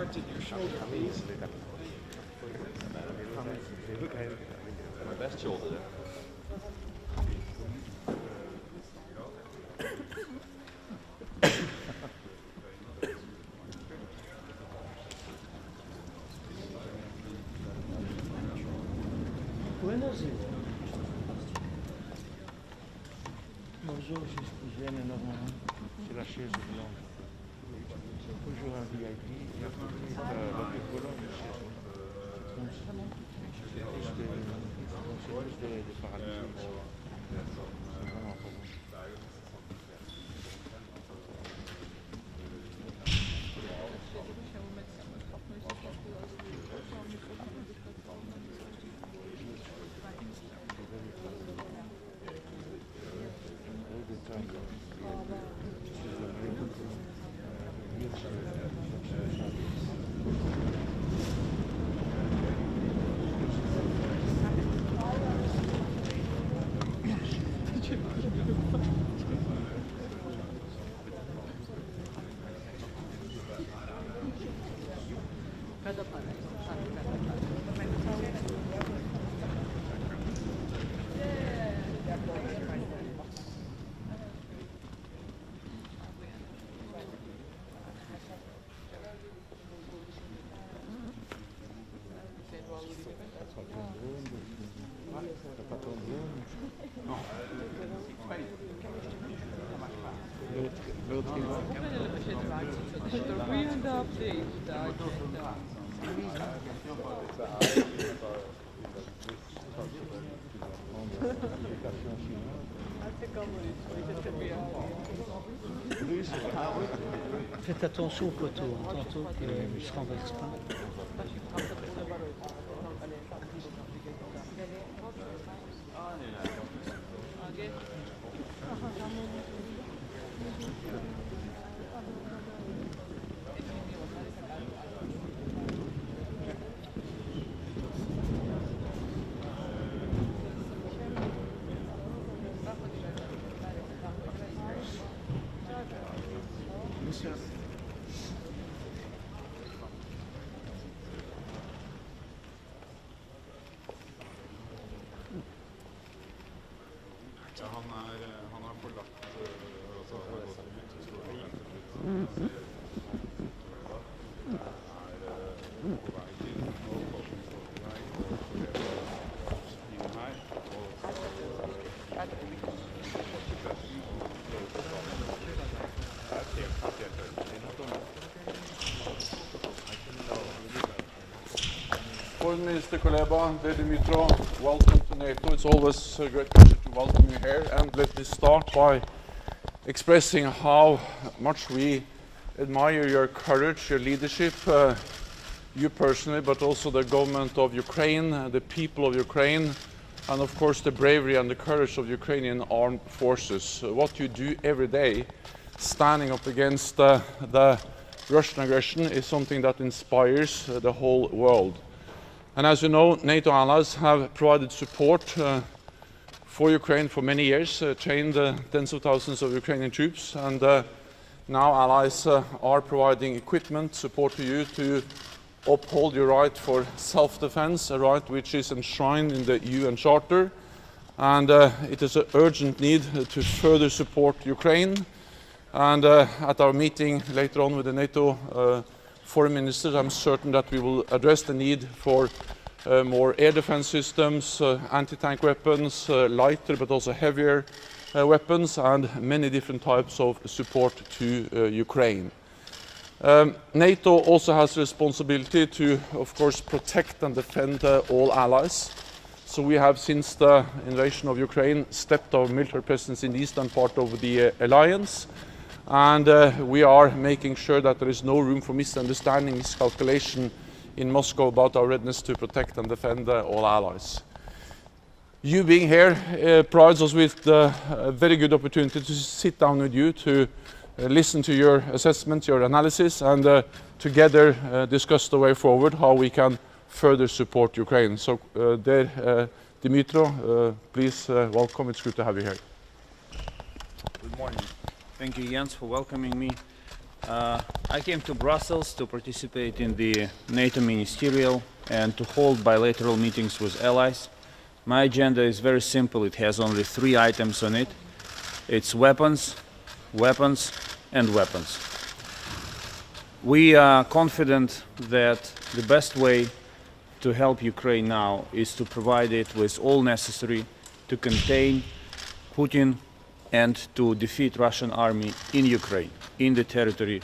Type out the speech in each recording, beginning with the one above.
My best shoulder there. Bonjour, je viens normalement. C'est la chaise blanche. Toujours un VIP. Il y a la colonne de chaise. C'est plus des paralysés. C'est vraiment pas bon. Faites attention au poteau, tantôt qu'il ne se renverse pas. Han har forlatt Foreign Minister Kuleba, Dimitro, welcome to NATO. It's always a great pleasure to welcome you here. And let me start by expressing how much we admire your courage, your leadership, you personally, but also the government of Ukraine, the people of Ukraine, and of course the bravery and the courage of Ukrainian armed forces. What you do every day, standing up against the Russian aggression, is something that inspires the whole world. And as you know, NATO allies have provided support for Ukraine for many years, trained tens of thousands of Ukrainian troops, and now allies are providing equipment, support to you to uphold your right for self-defense, a right which is enshrined in the UN Charter. And it is an urgent need to further support Ukraine. And at our meeting later on with the NATO foreign ministers, I'm certain that we will address the need for more air defense systems, anti-tank weapons, lighter but also heavier weapons, and many different types of support to Ukraine. NATO also has the responsibility to, of course, protect and defend all allies. So we have, since the invasion of Ukraine, stepped our military presence in the eastern part of the alliance. And we are making sure that there is no room for misunderstanding, miscalculation in Moscow about our readiness to protect and defend all allies. You being here provides us with a very good opportunity to sit down with you, to listen to your assessment, your analysis, and together discuss the way forward, how we can further support Ukraine. So, Dimitro, please welcome. It's good to have you here. Good morning. Thank you, Jens, for welcoming me. I came to Brussels to participate in the NATO ministerial and to hold bilateral meetings with allies. My agenda is very simple. It has only 3 items on it. It's weapons, weapons, and weapons. We are confident that the best way to help Ukraine now is to provide it with all necessary to contain Putin and to defeat Russian army in Ukraine, in the territory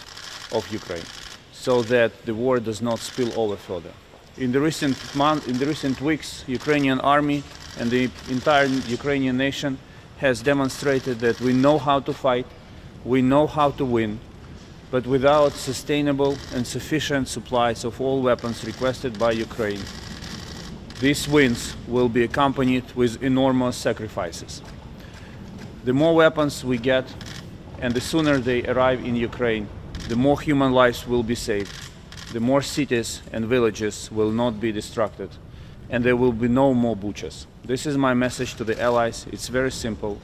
of Ukraine, so that the war does not spill over further. In the recent weeks, Ukrainian army and the entire Ukrainian nation has demonstrated that we know how to fight, we know how to win, but without sustainable and sufficient supplies of all weapons requested by Ukraine, these wins will be accompanied with enormous sacrifices. The more weapons we get, and the sooner they arrive in Ukraine, the more human lives will be saved, the more cities and villages will not be destructed, and there will be no more butchers. This is my message to the allies. It's very simple.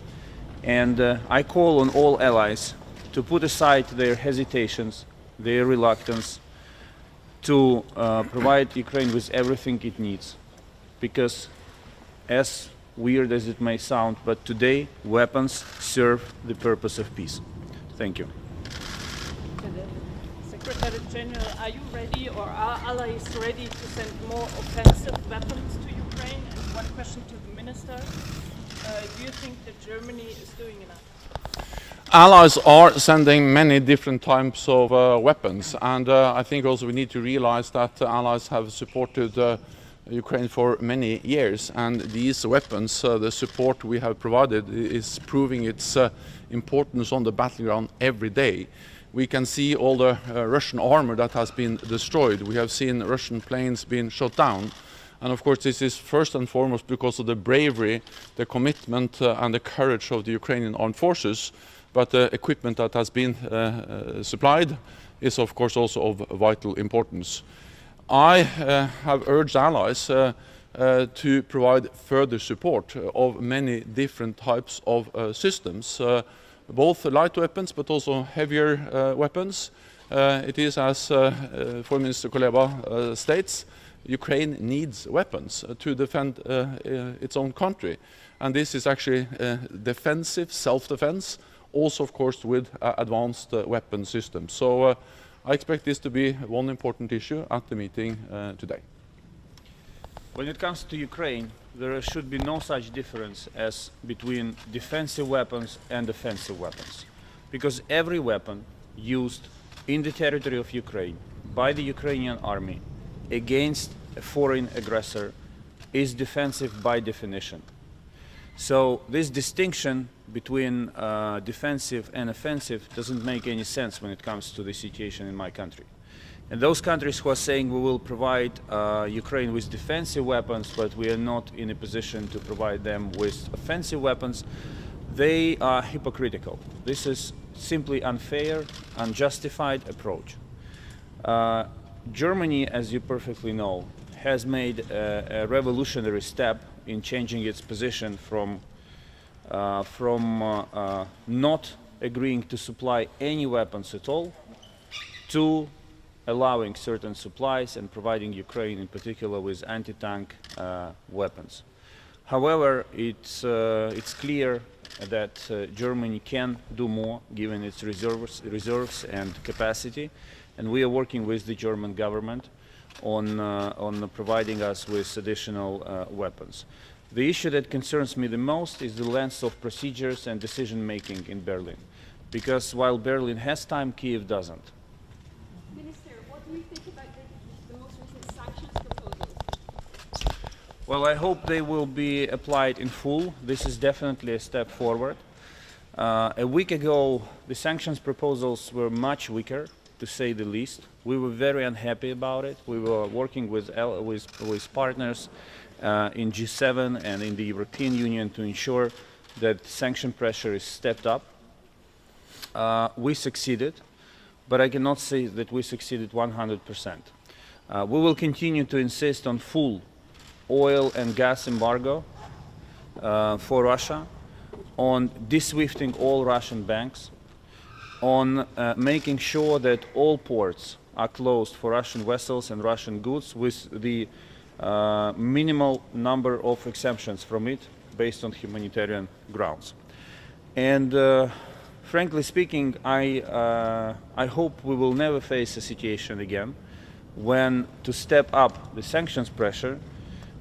And I call on all allies to put aside their hesitations, their reluctance, to provide Ukraine with everything it needs. Because, as weird as it may sound, but today weapons serve the purpose of peace. Thank you. Secretary General, are you ready, or are allies ready to send more offensive weapons to Ukraine? And one question to the Minister. Do you think that Germany is doing enough? Allies are sending many different types of weapons, and I think also we need to realize that allies have supported Ukraine for many years, and these weapons, the support we have provided, is proving its importance on the battleground every day. We can see all the Russian armor that has been destroyed. We have seen Russian planes being shot down. And of course this is first and foremost because of the bravery, the commitment and the courage of the Ukrainian armed forces. But the equipment that has been supplied is of course also of vital importance. I have urged allies to provide further support of many different types of systems, both light weapons but also heavier weapons. It is, as Foreign Minister Kuleba states, Ukraine needs weapons to defend its own country. And this is actually defensive, self-defense, also of course with advanced weapon systems. So I expect this to be one important issue at the meeting today. When it comes to Ukraine, there should be no such difference as between defensive weapons and offensive weapons. Because every weapon used in the territory of Ukraine by the Ukrainian army against a foreign aggressor is defensive by definition. So this distinction between defensive and offensive doesn't make any sense when it comes to the situation in my country. And those countries who are saying we will provide Ukraine with defensive weapons, but we are not in a position to provide them with offensive weapons, they are hypocritical. This is simply unfair, unjustified approach. Germany, as you perfectly know, has made a revolutionary step in changing its position from not agreeing to supply any weapons at all to allowing certain supplies and providing Ukraine in particular with anti-tank weapons. However, it's clear that Germany can do more given its reserves and capacity, and we are working with the German government on providing us with additional weapons. The issue that concerns me the most is the length of procedures and decision-making in Berlin, because while Berlin has time, Kiev doesn't. Minister, what do you think about the most recent sanctions proposals? Well, I hope they will be applied in full. This is definitely a step forward. A week ago, the sanctions proposals were much weaker, to say the least. We were very unhappy about it. We were working with partners in G7 and in the European Union to ensure that sanction pressure is stepped up. We succeeded, but I cannot say that we succeeded 100%. We will continue to insist on full oil and gas embargo for Russia, on de-swifting all Russian banks, on making sure that all ports are closed for Russian vessels and Russian goods with the minimal number of exemptions from it based on humanitarian grounds. And frankly speaking, I hope we will never face a situation again when, to step up the sanctions pressure,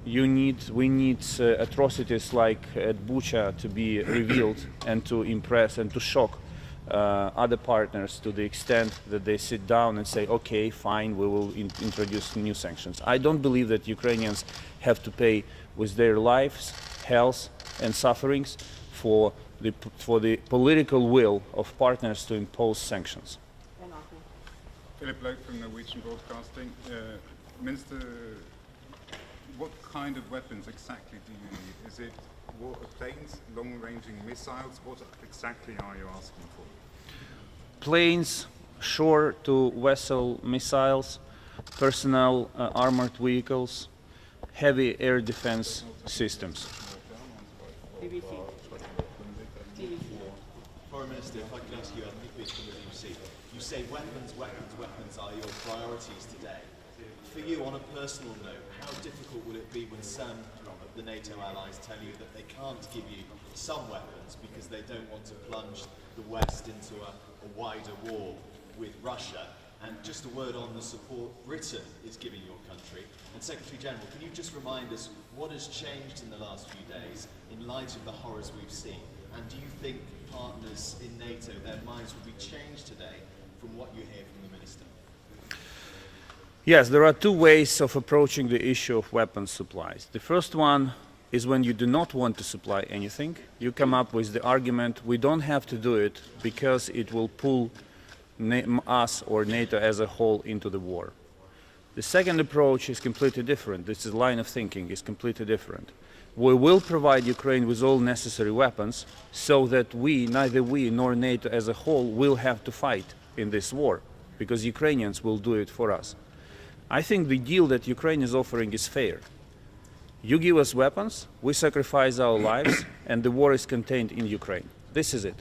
we need atrocities like at Bucha to be revealed and to impress and to shock other partners to the extent that they sit down and say, okay, fine, we will introduce new sanctions. I don't believe that Ukrainians have to pay with their lives, health and sufferings for the political will of partners to impose sanctions. Philip Blake from Norwegian Broadcasting. Minister, what kind of weapons exactly do you need? Is it planes, long-ranging missiles? What exactly are you asking for? Planes, shore-to-vessel missiles, personal armored vehicles, heavy air defense systems. Foreign Minister, if I could ask you, I think it's from the BBC. You say weapons, weapons, weapons are your priorities today. For you, on a personal note, how difficult will it be when some of the NATO allies tell you that they can't give you some weapons because they don't want to plunge the West into a wider war with Russia? And just a word on the support Britain is giving your country. And Secretary General, can you just remind us what has changed in the last few days in light of the horrors we've seen? And do you think partners in NATO, their minds will be changed today from what you hear from the Minister? Yes, there are two ways of approaching the issue of weapons supplies. The first one is when you do not want to supply anything. You come up with the argument, we don't have to do it because it will pull us or NATO as a whole into the war. The second approach is completely different. This line of thinking is completely different. We will provide Ukraine with all necessary weapons so that neither we nor NATO as a whole will have to fight in this war, because Ukrainians will do it for us. I think the deal that Ukraine is offering is fair. You give us weapons, we sacrifice our lives, and the war is contained in Ukraine. This is it.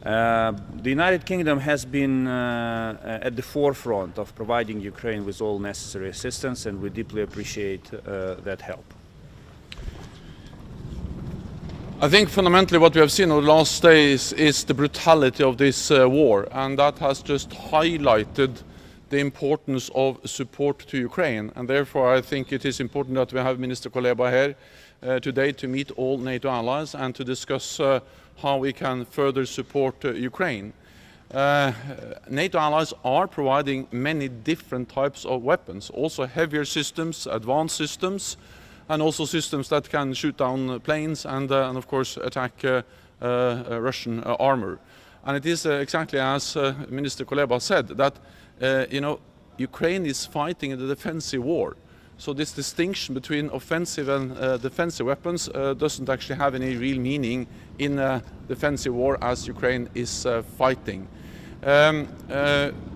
The United Kingdom has been at the forefront of providing Ukraine with all necessary assistance, and we deeply appreciate that help. I think fundamentally what we have seen over the last days is the brutality of this war, and that has just highlighted the importance of support to Ukraine. And therefore I think it is important that we have Minister Kuleba here today to meet all NATO allies and to discuss how we can further support Ukraine. NATO allies are providing many different types of weapons, also heavier systems, advanced systems, and also systems that can shoot down planes and of course attack Russian armor. And it is exactly as Minister Kuleba said, that Ukraine is fighting in a defensive war. So this distinction between offensive and defensive weapons doesn't actually have any real meaning in a defensive war as Ukraine is fighting.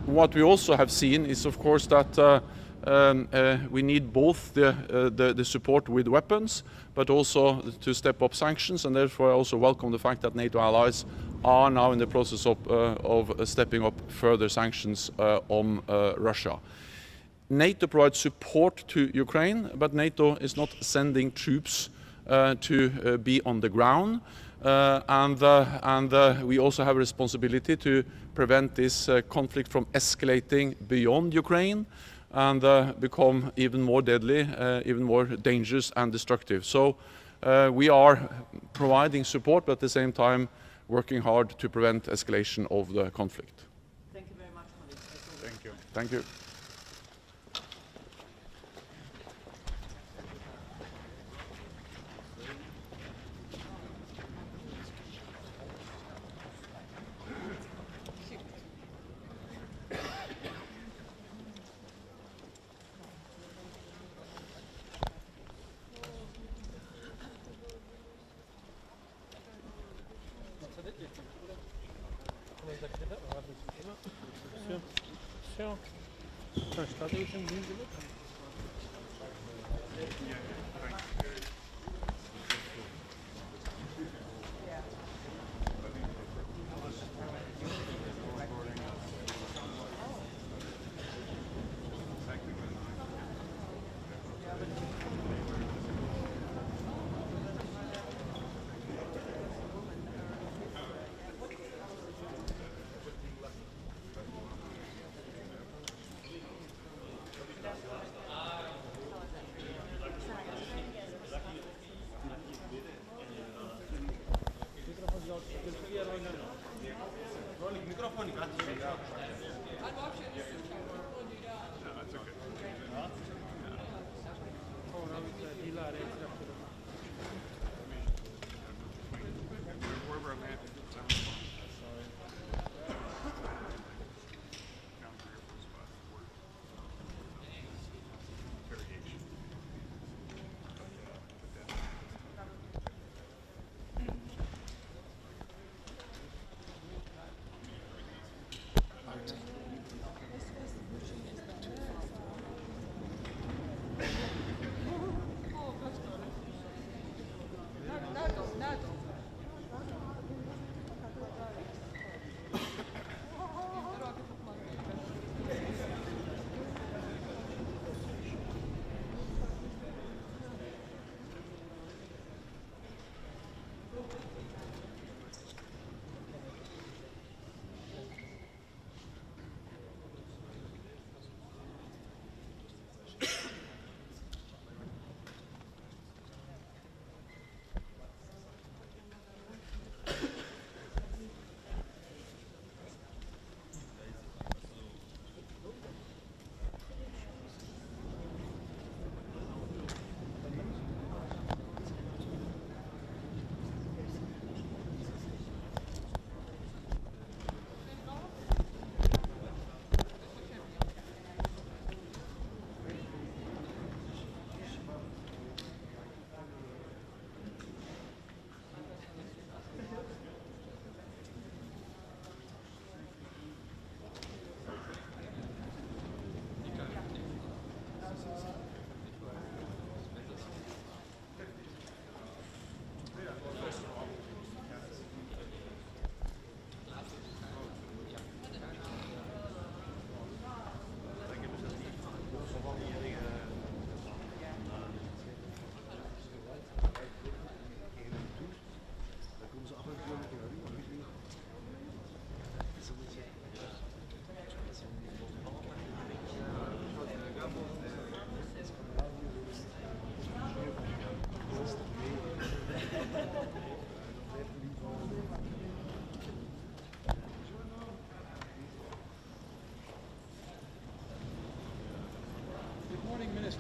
What we also have seen is, of course, that we need both the support with weapons, but also to step up sanctions, and therefore I also welcome the fact that NATO allies are now in the process of stepping up further sanctions on Russia. NATO provides support to Ukraine, but NATO is not sending troops to be on the ground. We also have a responsibility to prevent this conflict from escalating beyond Ukraine and become even more deadly, even more dangerous and destructive. So we are providing support, but at the same time working hard to prevent escalation of the conflict. Thank you very much for this. Thank you. Thank you.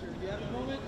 Minister, do you have a moment?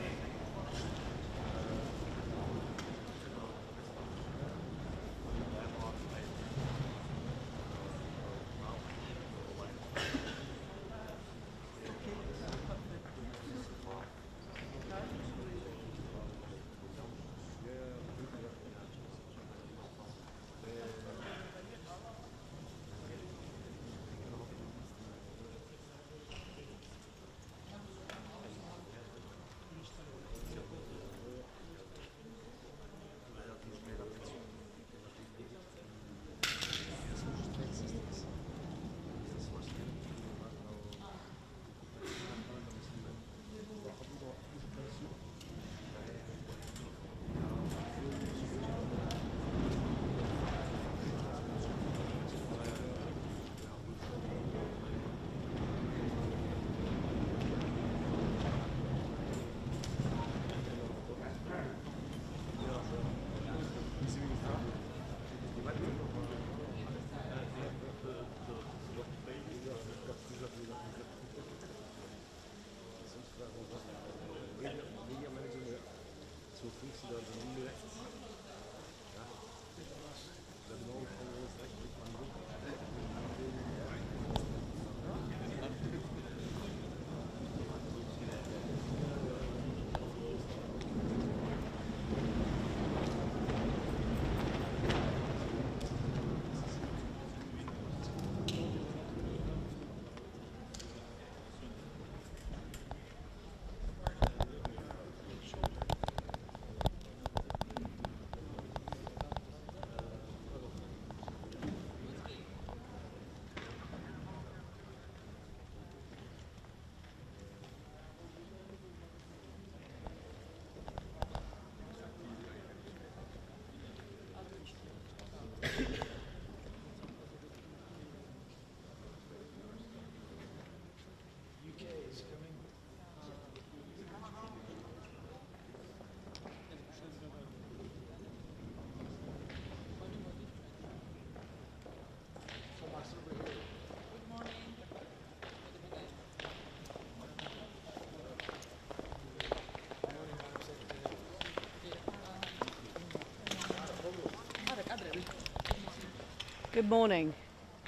Good morning.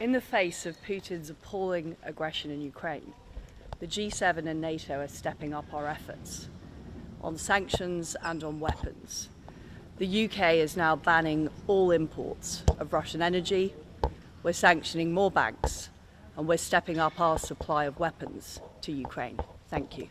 In the face of Putin's appalling aggression in Ukraine, the G7 and NATO are stepping up our efforts on sanctions and on weapons. The UK is now banning all imports of Russian energy, we're sanctioning more banks, and we're stepping up our supply of weapons to Ukraine. Thank you.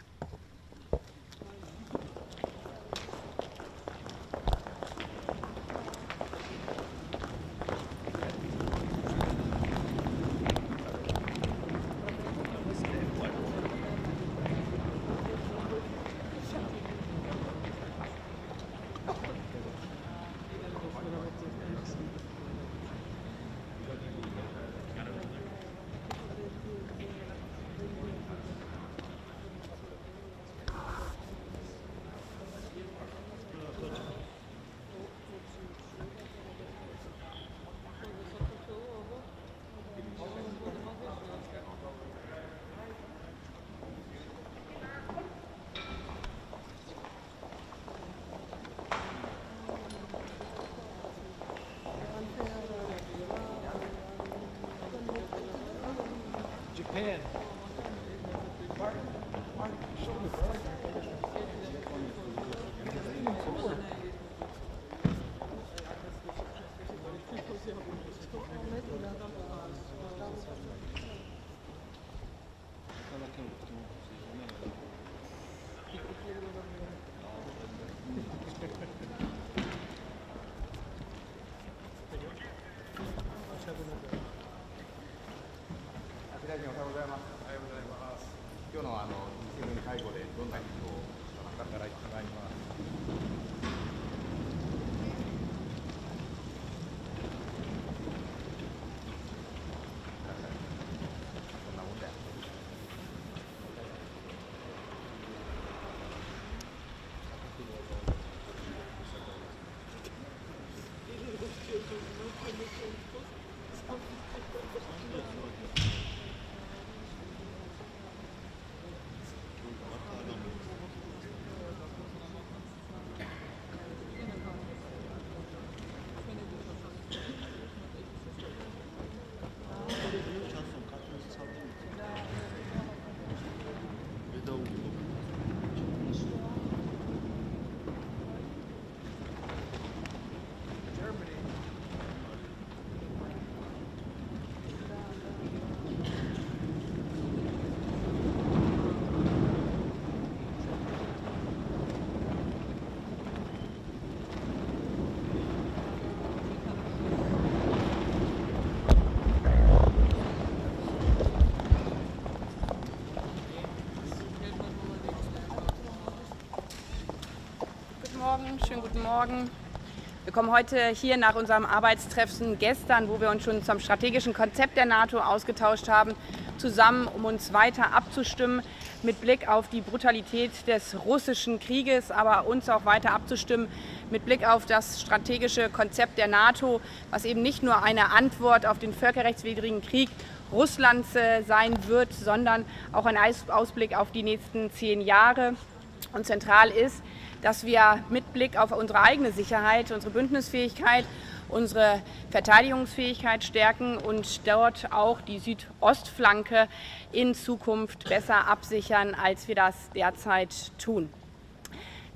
Japan. schönen guten Morgen. Wir kommen heute hier nach unserem Arbeitstreffen gestern, wo wir uns schon zum strategischen Konzept der NATO ausgetauscht haben, zusammen, um uns weiter abzustimmen mit Blick auf die Brutalität des russischen Krieges, aber uns auch weiter abzustimmen mit Blick auf das strategische Konzept der NATO, was eben nicht nur eine Antwort auf den völkerrechtswidrigen Krieg Russlands sein wird, sondern auch ein Ausblick auf die nächsten 10 Jahre. Und zentral ist, dass wir mit Blick auf unsere eigene Sicherheit, unsere Bündnisfähigkeit, unsere Verteidigungsfähigkeit stärken und dort auch die Südostflanke in Zukunft besser absichern, als wir das derzeit tun.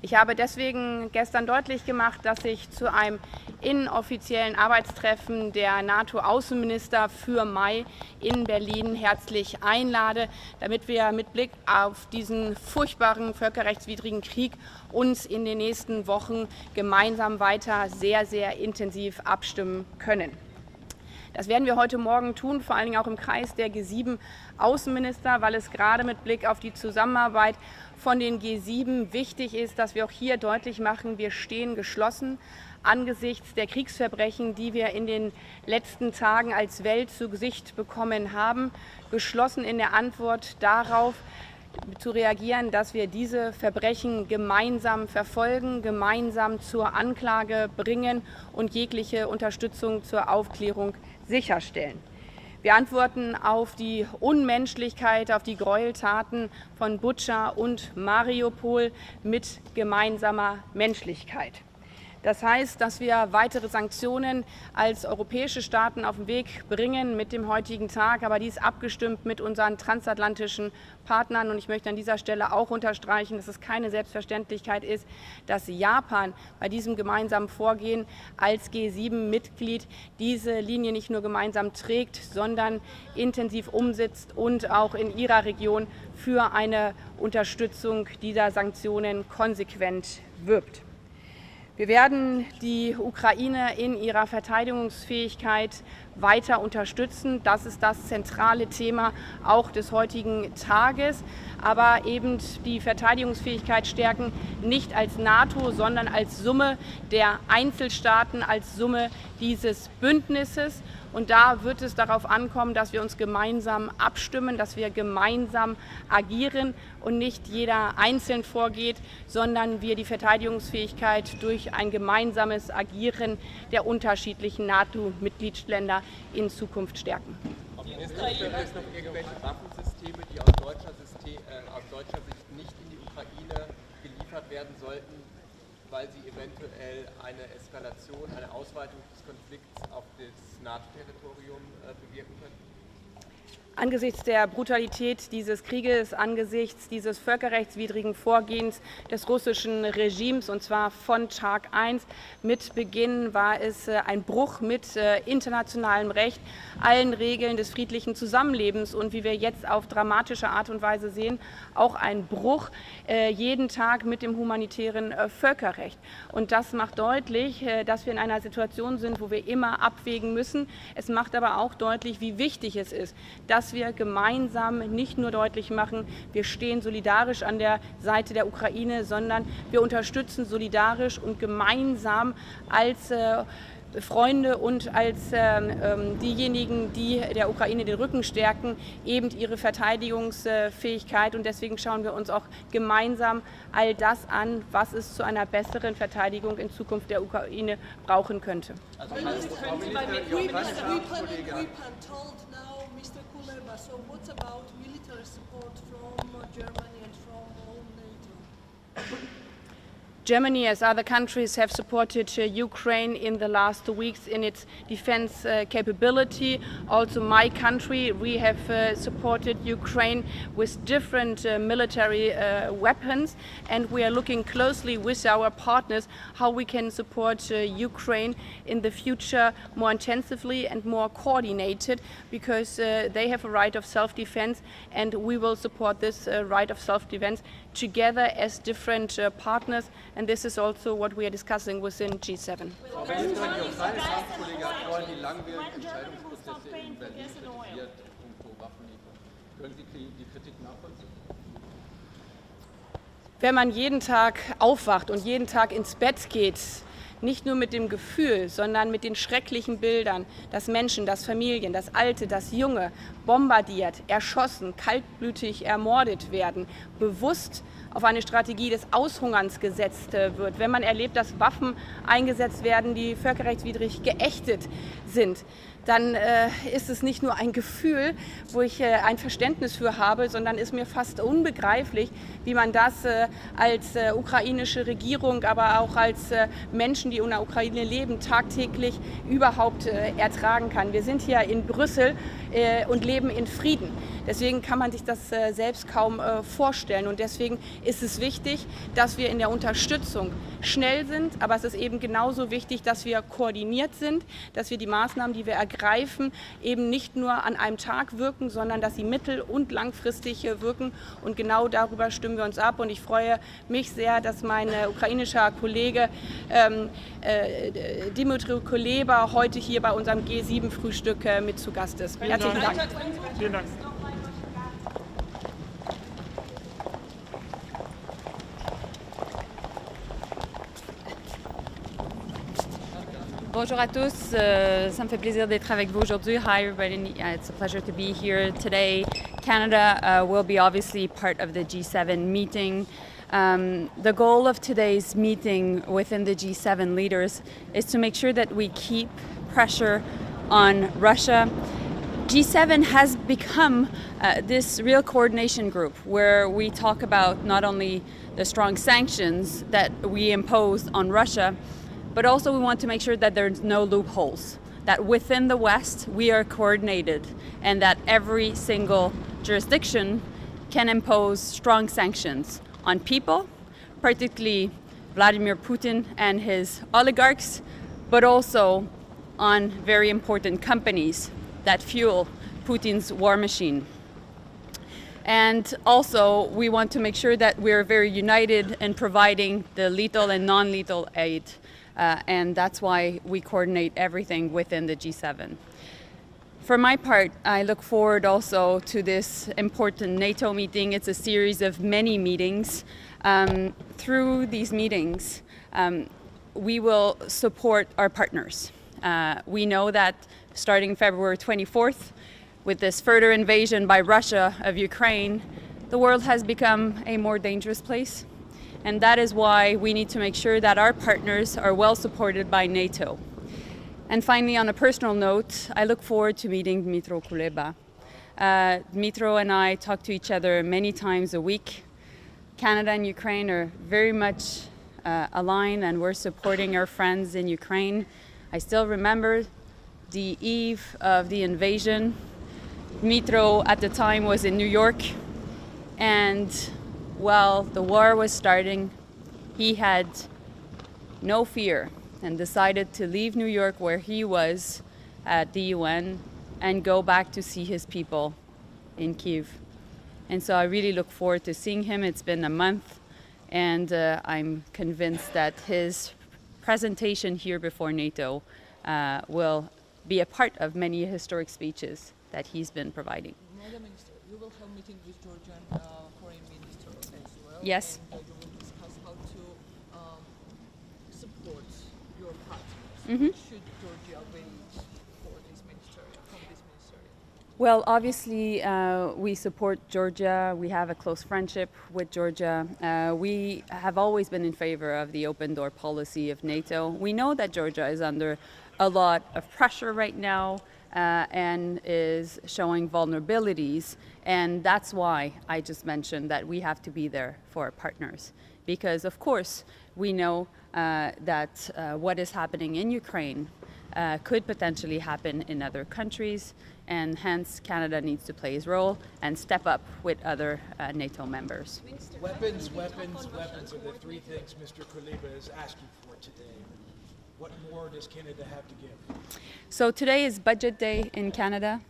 Ich habe deswegen gestern deutlich gemacht, dass ich zu einem inoffiziellen Arbeitstreffen der NATO-Außenminister für Mai in Berlin herzlich einlade, damit wir mit Blick auf diesen furchtbaren völkerrechtswidrigen Krieg uns in den nächsten Wochen gemeinsam weiter sehr, sehr intensiv abstimmen können. Das werden wir heute Morgen tun, vor allen Dingen auch im Kreis der G7-Außenminister, weil es gerade mit Blick auf die Zusammenarbeit von den G7 wichtig ist, dass wir auch hier deutlich machen, wir stehen geschlossen angesichts der Kriegsverbrechen, die wir in den letzten Tagen als Welt zu Gesicht bekommen haben, geschlossen in der Antwort darauf, zu reagieren, dass wir diese Verbrechen gemeinsam verfolgen, gemeinsam zur Anklage bringen und jegliche Unterstützung zur Aufklärung sicherstellen. Wir antworten auf die Unmenschlichkeit, auf die Gräueltaten von Butscha und Mariupol mit gemeinsamer Menschlichkeit. Das heißt, dass wir weitere Sanktionen als europäische Staaten auf den Weg bringen mit dem heutigen Tag, aber dies abgestimmt mit unseren transatlantischen Partnern. Und ich möchte an dieser Stelle auch unterstreichen, dass es keine Selbstverständlichkeit ist, dass Japan bei diesem gemeinsamen Vorgehen als G7-Mitglied diese Linie nicht nur gemeinsam trägt, sondern intensiv umsetzt und auch in ihrer Region für eine Unterstützung dieser Sanktionen konsequent wirbt. Wir werden die Ukraine in ihrer Verteidigungsfähigkeit weiter unterstützen. Das ist das zentrale Thema auch des heutigen Tages. Aber eben die Verteidigungsfähigkeit stärken, nicht als NATO, sondern als Summe der Einzelstaaten, als Summe dieses Bündnisses. Und da wird es darauf ankommen, dass wir uns gemeinsam abstimmen, dass wir gemeinsam agieren und nicht jeder einzeln vorgeht, sondern wir die Verteidigungsfähigkeit durch ein gemeinsames Agieren der unterschiedlichen NATO-Mitgliedsländer in Zukunft stärken. Minister, gibt es noch irgendwelche Waffensysteme, die aus deutscher Sicht nicht in die Ukraine geliefert werden sollten, weil sie eventuell eine Eskalation, eine Ausweitung des Konflikts auf das NATO-Territorium bewirken könnten? Angesichts der Brutalität dieses Krieges, angesichts dieses völkerrechtswidrigen Vorgehens des russischen Regimes, und zwar von Tag 1 mit Beginn, war es ein Bruch mit internationalem Recht, allen Regeln des friedlichen Zusammenlebens und wie wir jetzt auf dramatische Art und Weise sehen, auch ein Bruch jeden Tag mit dem humanitären Völkerrecht. Und das macht deutlich, dass wir in einer Situation sind, wo wir immer abwägen müssen. Es macht aber auch deutlich, wie wichtig es ist, dass wir gemeinsam nicht nur deutlich machen, wir stehen solidarisch an der Seite der Ukraine, sondern wir unterstützen solidarisch und gemeinsam als Freunde und als diejenigen, die der Ukraine den Rücken stärken, eben ihre Verteidigungsfähigkeit. Und deswegen schauen wir uns auch gemeinsam all das an, was es zu einer besseren Verteidigung in Zukunft der Ukraine brauchen könnte. Also, so what about military support from Germany and from all NATO? Germany, as other countries, have supported Ukraine in the last 2 weeks in its defense capability. Also my country, we have supported Ukraine with different military weapons, and we are looking closely with our partners how we can support Ukraine in the future more intensively and more coordinated, because they have a right of self-defense, and we will support this right of self-defense together as different partners, and this is also what we are discussing within G7. wenn man jeden Tag aufwacht und jeden Tag ins Bett geht, nicht nur mit dem Gefühl, sondern mit den schrecklichen Bildern, dass Menschen, dass Familien, das Alte, das Junge bombardiert, erschossen, kaltblütig ermordet werden, bewusst auf eine Strategie des Aushungerns gesetzt wird, wenn man erlebt, dass Waffen eingesetzt werden, die völkerrechtswidrig geächtet sind, dann ist es nicht nur ein Gefühl, wo ich ein Verständnis für habe, sondern ist mir fast unbegreiflich, wie man das als ukrainische Regierung, aber auch als Menschen, die in der Ukraine leben, tagtäglich überhaupt ertragen kann. Wir sind hier in Brüssel und leben in Frieden. Deswegen kann man sich das selbst kaum vorstellen. Und deswegen ist es wichtig, dass wir in der Unterstützung schnell sind. Aber es ist eben genauso wichtig, dass wir koordiniert sind, dass wir die Maßnahmen, die wir ergreifen, eben nicht nur an einem Tag wirken, sondern dass sie mittel- und langfristig wirken. Und genau darüber stimmen wir uns ab. Und ich freue mich sehr, dass mein ukrainischer Kollege Dmytro Kuleba heute hier bei unserem G7-Frühstück mit zu Gast ist. Herzlichen Dank. Vielen Dank. Bonjour à tous, ça me fait plaisir d'être avec vous aujourd'hui. Hi everybody, it's a pleasure to be here today. Canada will be obviously part of the G7 meeting. The goal of today's meeting within the G7 leaders is to make sure that we keep pressure on Russia. G7 has become this real coordination group where we talk about not only the strong sanctions that we impose on Russia, but also we want to make sure that there's no loopholes, that within the West we are coordinated and that every single jurisdiction can impose strong sanctions on people, particularly Vladimir Putin and his oligarchs, but also on very important companies that fuel Putin's war machine. And also we want to make sure that we're very united in providing the lethal and non-lethal aid. And that's why we coordinate everything within the G7. For my part, I look forward also to this important NATO meeting. It's a series of many meetings. Through these meetings, we will support our partners. We know that starting February 24th, with this further invasion by Russia of Ukraine, the world has become a more dangerous place. And that is why we need to make sure that our partners are well supported by NATO. And finally, on a personal note, I look forward to meeting Dmytro Kuleba. Dmytro and I talk to each other many times a week. Canada and Ukraine are very much aligned, and we're supporting our friends in Ukraine. I still remember the eve of the invasion. Dmytro at the time was in New York, and while the war was starting, he had no fear and decided to leave New York, where he was at the UN, and go back to see his people in Kyiv. And so I really look forward to seeing him. It's been a month, and I'm convinced that his presentation here before NATO will be a part of many historic speeches that he's been providing. Madam Minister, you will have meeting with Georgian Foreign Minister as well. Yes. And you will discuss how to support your partners. Mm-hmm. Should Georgia wait for this ministerial, from this ministerial? Well, obviously, we support Georgia. We have a close friendship with Georgia. We have always been in favor of the open door policy of NATO. We know that Georgia is under a lot of pressure right now and is showing vulnerabilities. And that's why I just mentioned that we have to be there for our partners. Because, of course, we know that what is happening in Ukraine could potentially happen in other countries, and hence Canada needs to play its role and step up with other NATO members. Weapons, weapons, weapons are the three things Mr. Kuleba is asking for today. What more does Canada have to give? So today is budget day in Canada,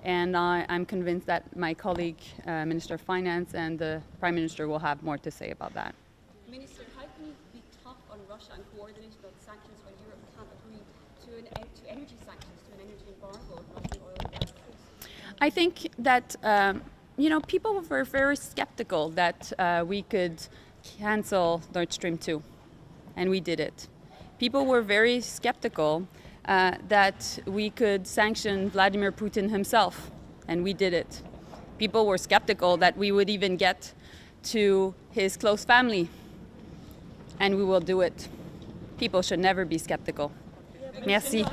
and I'm convinced that my colleague, Minister of Finance, and the Prime Minister will have more to say about that. Minister, how can you be tough on Russia and coordinate about sanctions when Europe can't agree to energy sanctions, to an energy embargo on Russian oil and gas? I think that people were very skeptical that we could cancel Nord Stream 2, and we did it. People were very skeptical that we could sanction Vladimir Putin himself, and we did it. People were skeptical that we would even get to his close family, and we will do it. People should never be skeptical. Merci.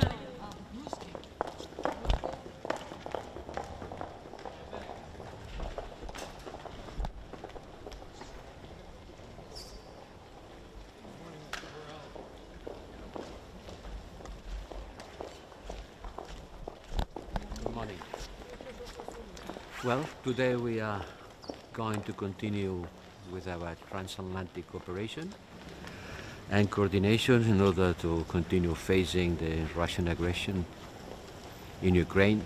Good morning. Well, today we are going to continue with our transatlantic cooperation and coordination in order to continue facing the Russian aggression in Ukraine.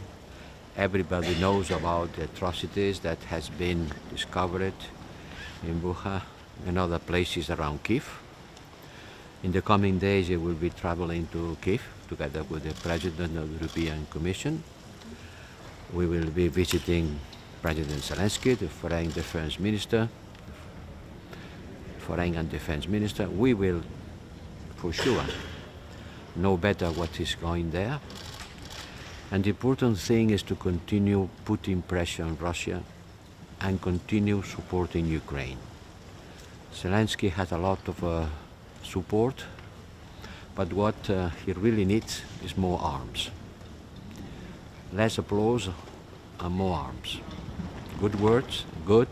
Everybody knows about the atrocities that has been discovered in Bucha and other places around Kiev. In the coming days, I will be traveling to Kiev together with the President of the European Commission. We will be visiting President Zelensky, the Foreign Defense Minister, Foreign and Defense Minister. We will, for sure, know better what is going there. And the important thing is to continue putting pressure on Russia and continue supporting Ukraine. Zelensky has a lot of support, but what he really needs is more arms. Less applause and more arms. Good words, good,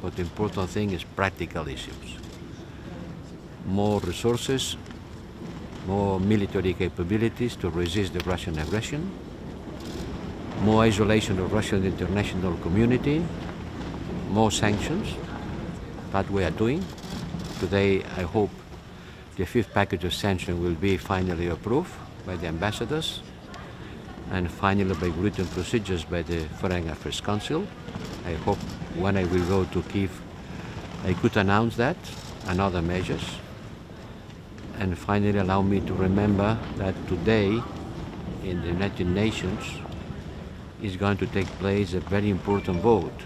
but the important thing is practical issues. More resources, more military capabilities to resist the Russian aggression, more isolation of Russian international community, more sanctions. That we are doing. Today, I hope the 5th package of sanctions will be finally approved by the ambassadors and finally by written procedures by the Foreign Affairs Council. I hope when I will go to Kiev, I could announce that and other measures. And finally, allow me to remember that today in the United Nations is going to take place a very important vote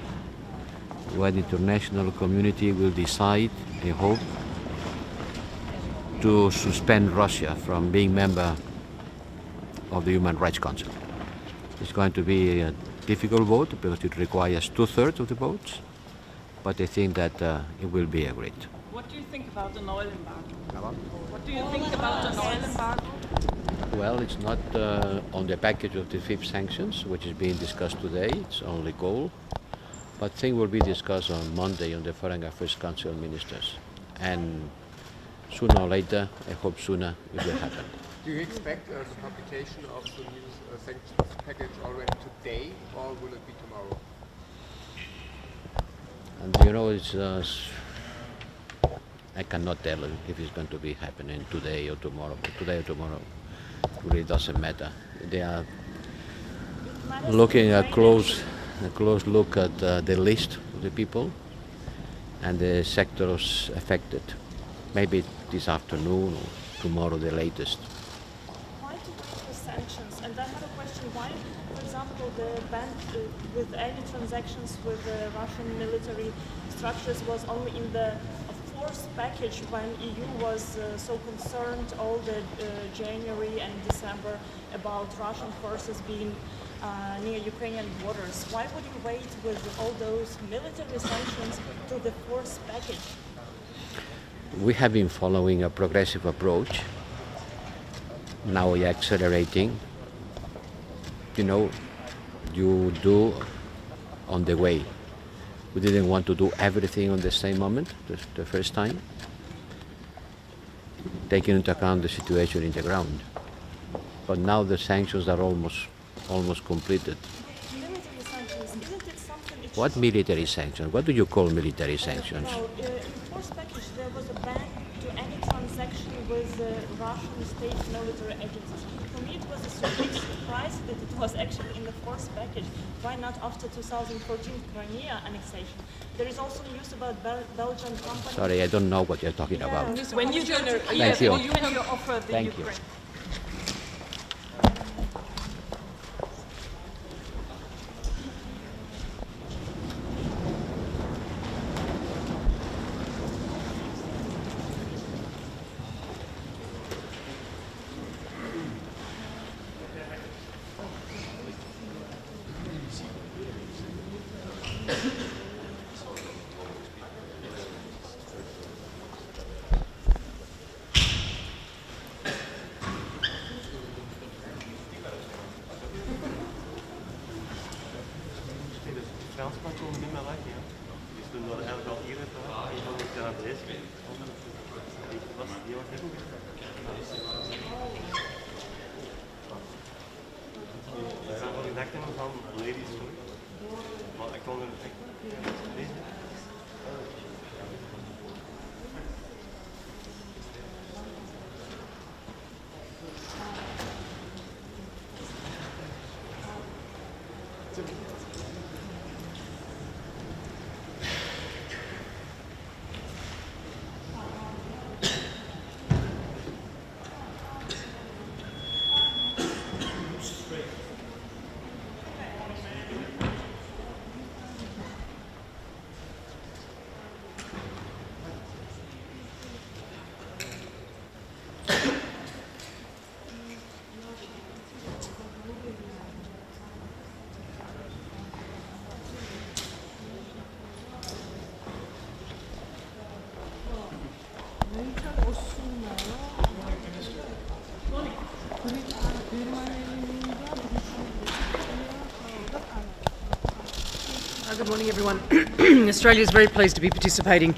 where the international community will decide, I hope, to suspend Russia from being member of the Human Rights Council. It's going to be a difficult vote because it requires 2/3 of the votes, but I think that it will be agreed. What do you think about an oil embargo? What do you think about an oil embargo? Well, it's not on the package of the 5th sanctions, which is being discussed today. It's only coal. But things will be discussed on Monday on the Foreign Affairs Council ministers. And sooner or later, I hope sooner, it will happen. Do you expect the publication of the new sanctions package already today, or will it be tomorrow? And it's I cannot tell if it's going to be happening today or tomorrow. Today or tomorrow really doesn't matter. They are looking a close look at the list of the people and the sectors affected. Maybe this afternoon or tomorrow the latest. Why to wait for sanctions? And I have a question. Why, for example, the ban with any transactions with Russian military structures was only in the force package when EU was so concerned all the January and December about Russian forces being near Ukrainian borders? Why would you wait with all those military sanctions to the force package? We have been following a progressive approach. Now we are accelerating. You do on the way. We didn't want to do everything on the same moment, the first time, taking into account the situation in the ground. But now the sanctions are almost completed. Military sanctions, isn't it something... What military sanctions? What do you call military sanctions? No, in the force package there was a ban to any transaction with Russian state military agencies. For me it was a big surprise that it was actually in the force package. Why not after 2014 Crimea annexation? There is also news about Belgian companies... Sorry, I don't know what you're talking about. When you go to Thank you. when you offer the Thank Ukraine. you. toen we eigenlijk al eerder van de Canadees. Was die ook heel goed. Ik zou wel gedacht hebben van ladies first. Maar ik kon er echt lezen. Good morning, everyone. Australia is very pleased to be participating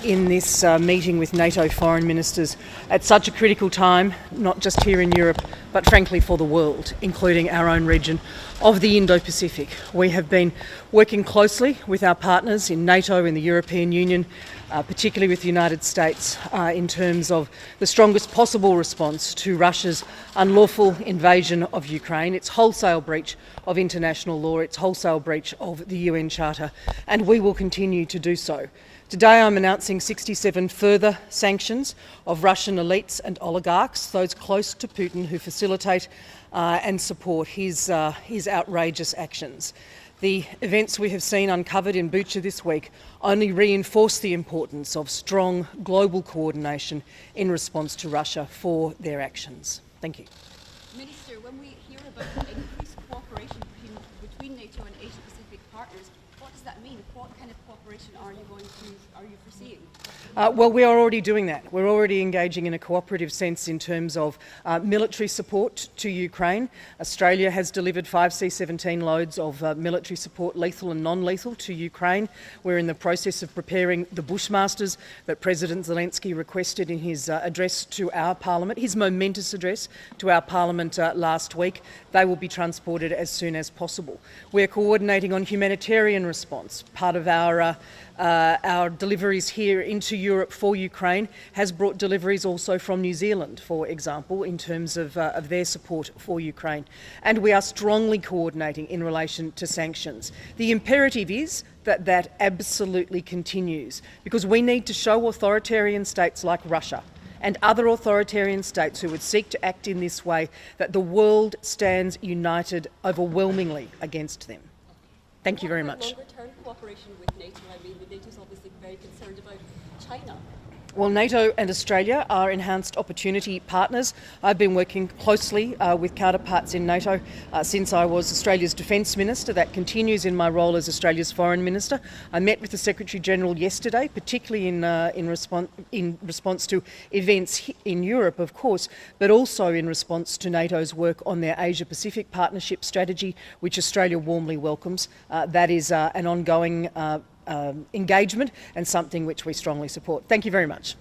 in this meeting with NATO foreign ministers at such a critical time, not just here in Europe, but frankly for the world, including our own region of the Indo-Pacific. We have been working closely with our partners in NATO, in the European Union, particularly with the United States, in terms of the strongest possible response to Russia's unlawful invasion of Ukraine, its wholesale breach of international law, its wholesale breach of the UN Charter, and we will continue to do so. Today I'm announcing 67 further sanctions of Russian elites and oligarchs, those close to Putin who facilitate and support his outrageous actions. The events we have seen uncovered in Bucha this week only reinforce the importance of strong global coordination in response to Russia for their actions. Thank you. Minister, when we hear about increased cooperation between NATO and Asia-Pacific partners, what does that mean? What kind of cooperation are you foreseeing? Well, we are already doing that. We're already engaging in a cooperative sense in terms of military support to Ukraine. Australia has delivered 5 C-17 loads of military support, lethal and non-lethal, to Ukraine. We're in the process of preparing the Bushmasters that President Zelensky requested in his address to our Parliament, his momentous address to our Parliament last week. They will be transported as soon as possible. We're coordinating on humanitarian response. Part of our deliveries here into Europe for Ukraine has brought deliveries also from New Zealand, for example, in terms of their support for Ukraine. And we are strongly coordinating in relation to sanctions. The imperative is that that absolutely continues, because we need to show authoritarian states like Russia and other authoritarian states who would seek to act in this way that the world stands united overwhelmingly against them. Thank you very much. Longer-term cooperation with NATO, I mean, NATO is obviously very concerned about China. Well, NATO and Australia are enhanced opportunity partners. I've been working closely with counterparts in NATO since I was Australia's Defence Minister. That continues in my role as Australia's Foreign Minister. I met with the Secretary-General yesterday, particularly in response to events in Europe, of course, but also in response to NATO's work on their Asia-Pacific Partnership Strategy, which Australia warmly welcomes. That is an ongoing engagement and something which we strongly support. Thank you very much.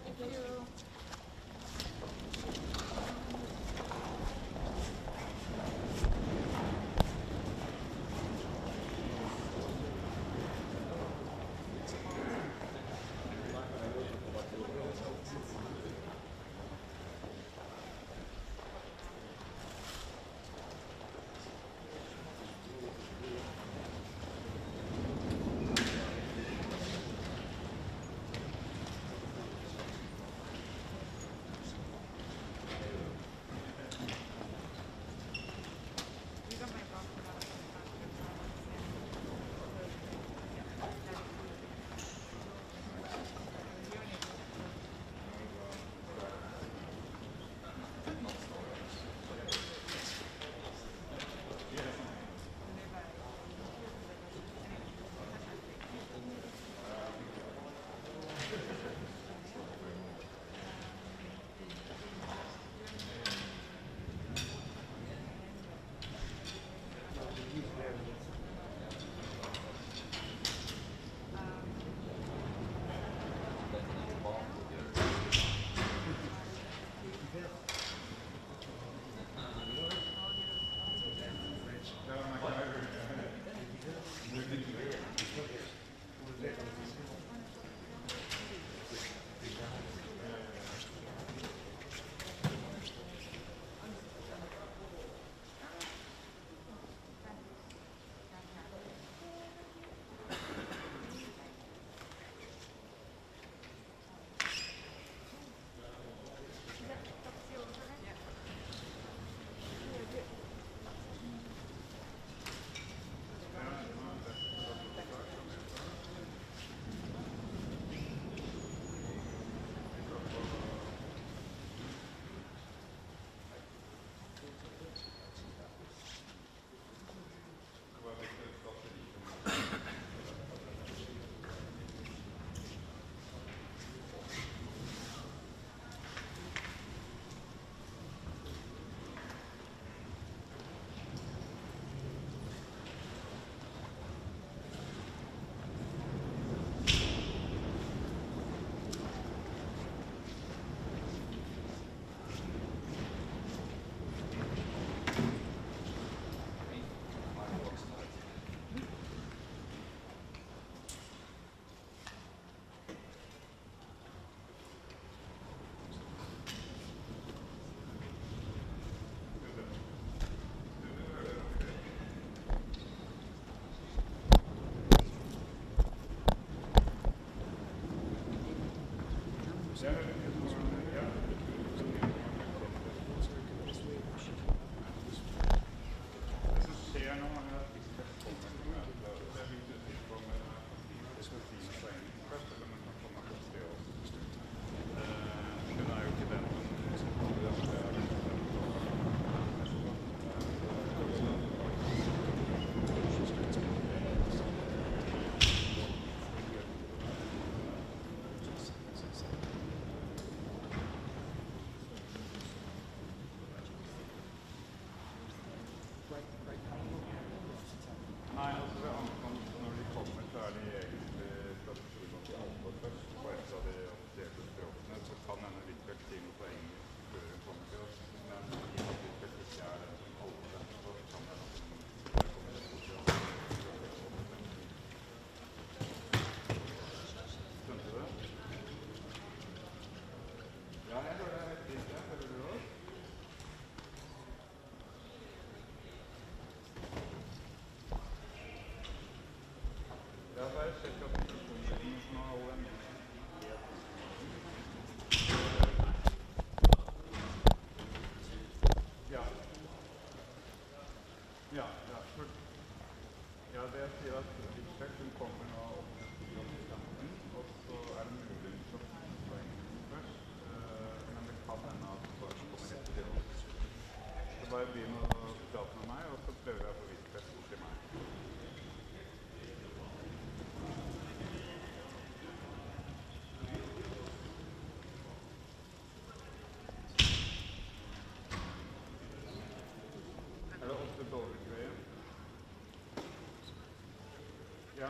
Ja,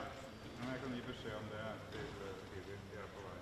men jeg kan gi beskjed om det til Vivi. De er på vei.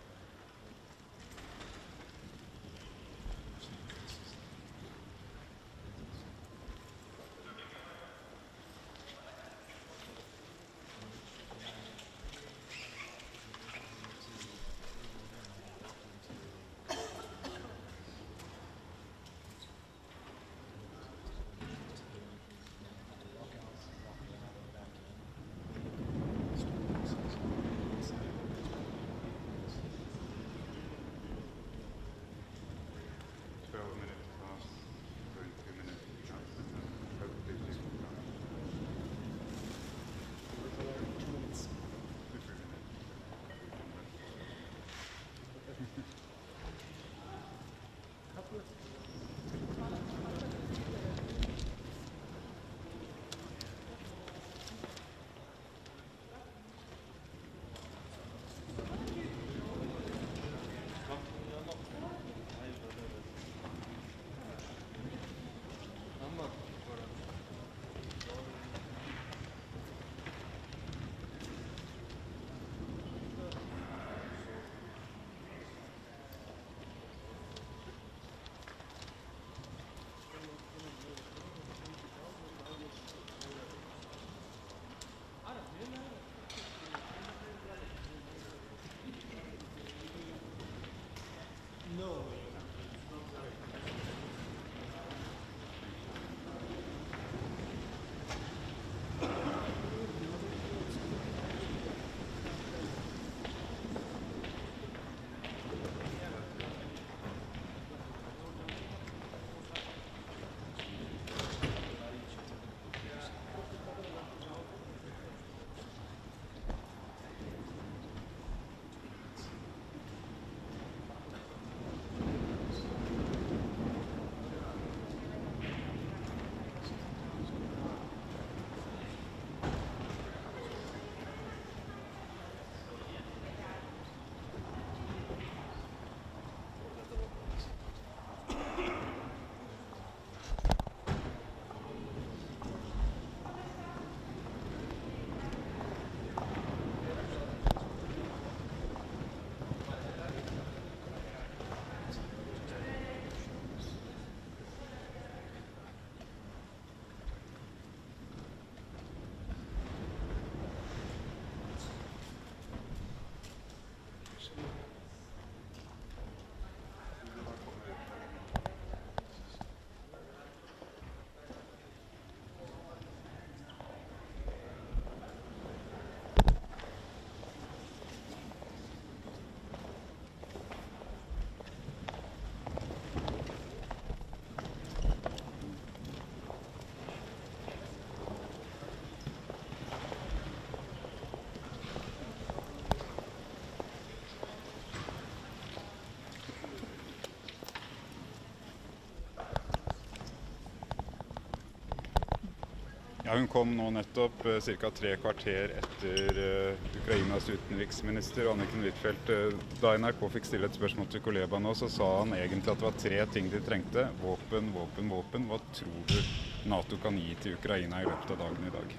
Ja, hun kom nå nettopp ca. 3 kvarter etter Ukrainas utenriksminister Anniken Huitfeldt. Da NRK fikk stille et spørsmål til Kuleba nå, så sa han egentlig at det var 3 ting de trengte. Våpen, våpen, våpen. Hva tror du NATO kan gi til Ukraina i løpet av dagen i dag?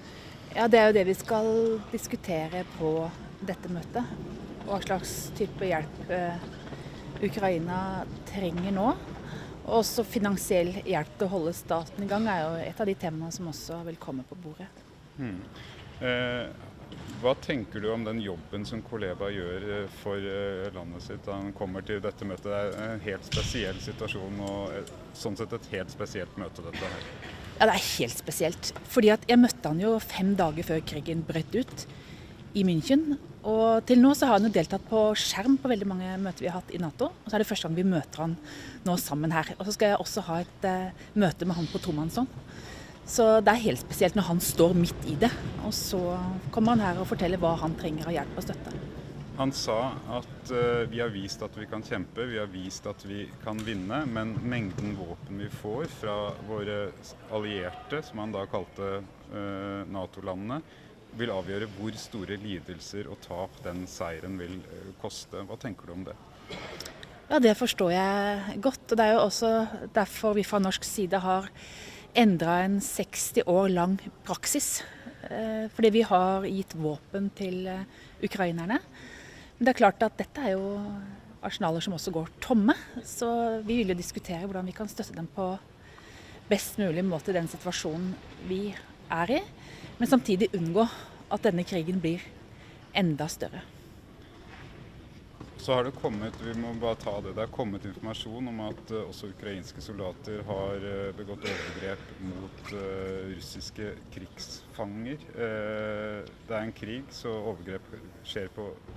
Ja, det er jo det vi skal diskutere på dette møtet. Hva slags type hjelp Ukraina trenger nå. Og også finansiell hjelp til å holde staten i gang er jo et av de temaene som også vil komme på bordet. Hva tenker du om den jobben som Kuleba gjør for landet sitt da han kommer til dette møtet? Det er en helt spesiell situasjon og sånn sett et helt spesielt møte dette her. Ja, det er helt spesielt. Fordi at jeg møtte han jo 5 dager før krigen brøt ut i München. Og til nå så har han jo deltatt på skjerm på veldig mange møter vi har hatt i NATO. Og så er det første gang vi møter han nå sammen her. Og så skal jeg også ha et møte med han på tomannshånd. Så det er helt spesielt når han står midt i det. Og så kommer han her og forteller hva han trenger av hjelp og støtte. Han sa at vi har vist at vi kan kjempe, vi har vist at vi kan vinne, men mengden våpen vi får fra våre allierte, som han da kalte NATO-landene, vil avgjøre hvor store lidelser og tap den seieren vil koste. Hva tenker du om det? Ja, det forstår jeg godt. Og det er jo også derfor vi fra norsk side har endret en 60 år lang praksis. Fordi vi har gitt våpen til ukrainerne. Men det er klart at dette er jo arsenaler som også går tomme. Så vi vil jo diskutere hvordan vi kan støtte dem på best mulig måte i den situasjonen vi er i. Men samtidig unngå at denne krigen blir enda større. Så har det kommet, vi må bare ta det, det har kommet informasjon om at også ukrainske soldater har begått overgrep mot russiske krigsfanger. Det er en krig, så overgrep skjer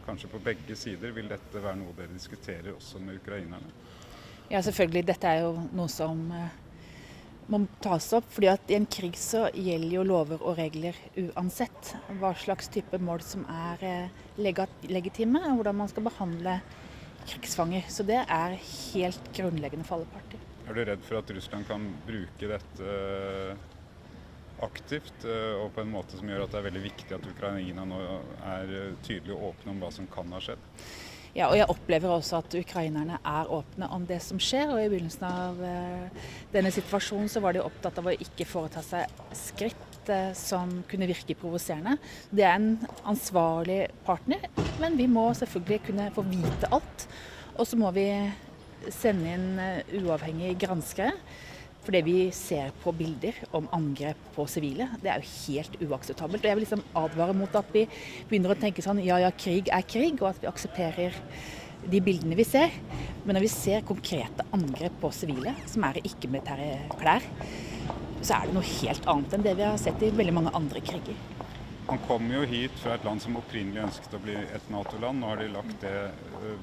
kanskje på begge sider. Vil dette være noe dere diskuterer også med ukrainerne? Ja, selvfølgelig. Dette er jo noe som må tas opp, fordi at i en krig så gjelder jo lover og regler uansett hva slags type mål som er legitime, og hvordan man skal behandle krigsfanger. Så det er helt grunnleggende for alle parter. Er du redd for at Russland kan bruke dette aktivt og på en måte som gjør at det er veldig viktig at Ukraina nå er tydelig og åpne om hva som kan ha skjedd? Ja, og jeg opplever også at ukrainerne er åpne om det som skjer, og i begynnelsen av denne situasjonen så var de opptatt av å ikke foreta seg skritt som kunne virke provoserende. Det er en ansvarlig partner, men vi må selvfølgelig kunne få vite alt, og så må vi sende inn uavhengige granskere, fordi vi ser på bilder om angrep på sivile. Det er jo helt uakseptabelt. Og jeg vil liksom advare mot at vi begynner å tenke sånn, ja, krig er krig, og at vi aksepterer de bildene vi ser. Men når vi ser konkrete angrep på sivile, som er i ikke-militære klær, så er det noe helt annet enn det vi har sett i veldig mange andre kriger. Han kom jo hit fra et land som opprinnelig ønsket å bli et NATO-land. Nå har de lagt det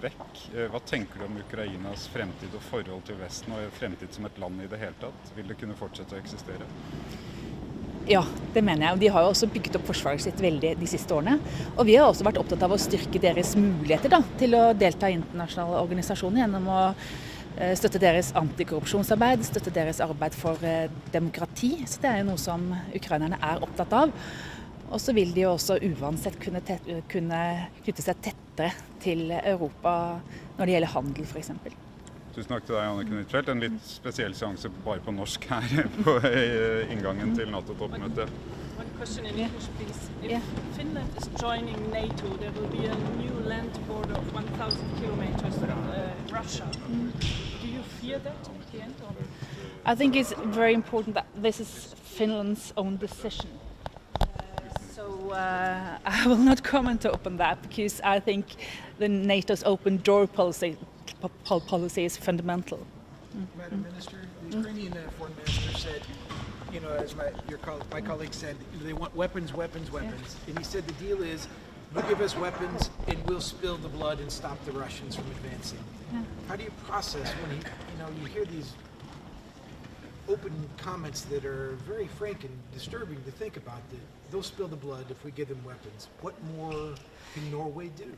vekk. Hva tenker du om Ukrainas fremtid og forhold til Vesten og fremtid som et land i det hele tatt? Vil det kunne fortsette å eksistere? Ja, det mener jeg. De har jo også bygget opp forsvaret sitt veldig de siste årene. Og vi har også vært opptatt av å styrke deres muligheter til å delta i internasjonale organisasjoner gjennom å støtte deres antikorrupsjonsarbeid, støtte deres arbeid for demokrati. Så det er jo noe som ukrainerne er opptatt av. Og så vil de jo også uansett kunne knytte seg tettere til Europa når det gjelder handel, for eksempel. Tusen takk til deg, Anniken Huitfeldt. En litt spesiell seanse bare på norsk her på inngangen til NATO-toppmøtet. One question in English, please. If Finland is joining NATO, there will be a new land border of 1,000 kilometers with Russia. Do you fear that at the end? I think it's very important that this is Finland's own decision. So I will not comment on that because I think the NATO's open door policy is fundamental. Madam Minister, the Ukrainian foreign minister said, you know, as my colleague said, they want weapons, weapons, weapons. And he said the deal is, you give us weapons and we'll spill the blood and stop the Russians from advancing. How do you process when you hear these open comments that are very frank and disturbing to think about, that they'll spill the blood if we give them weapons? What more can Norway do?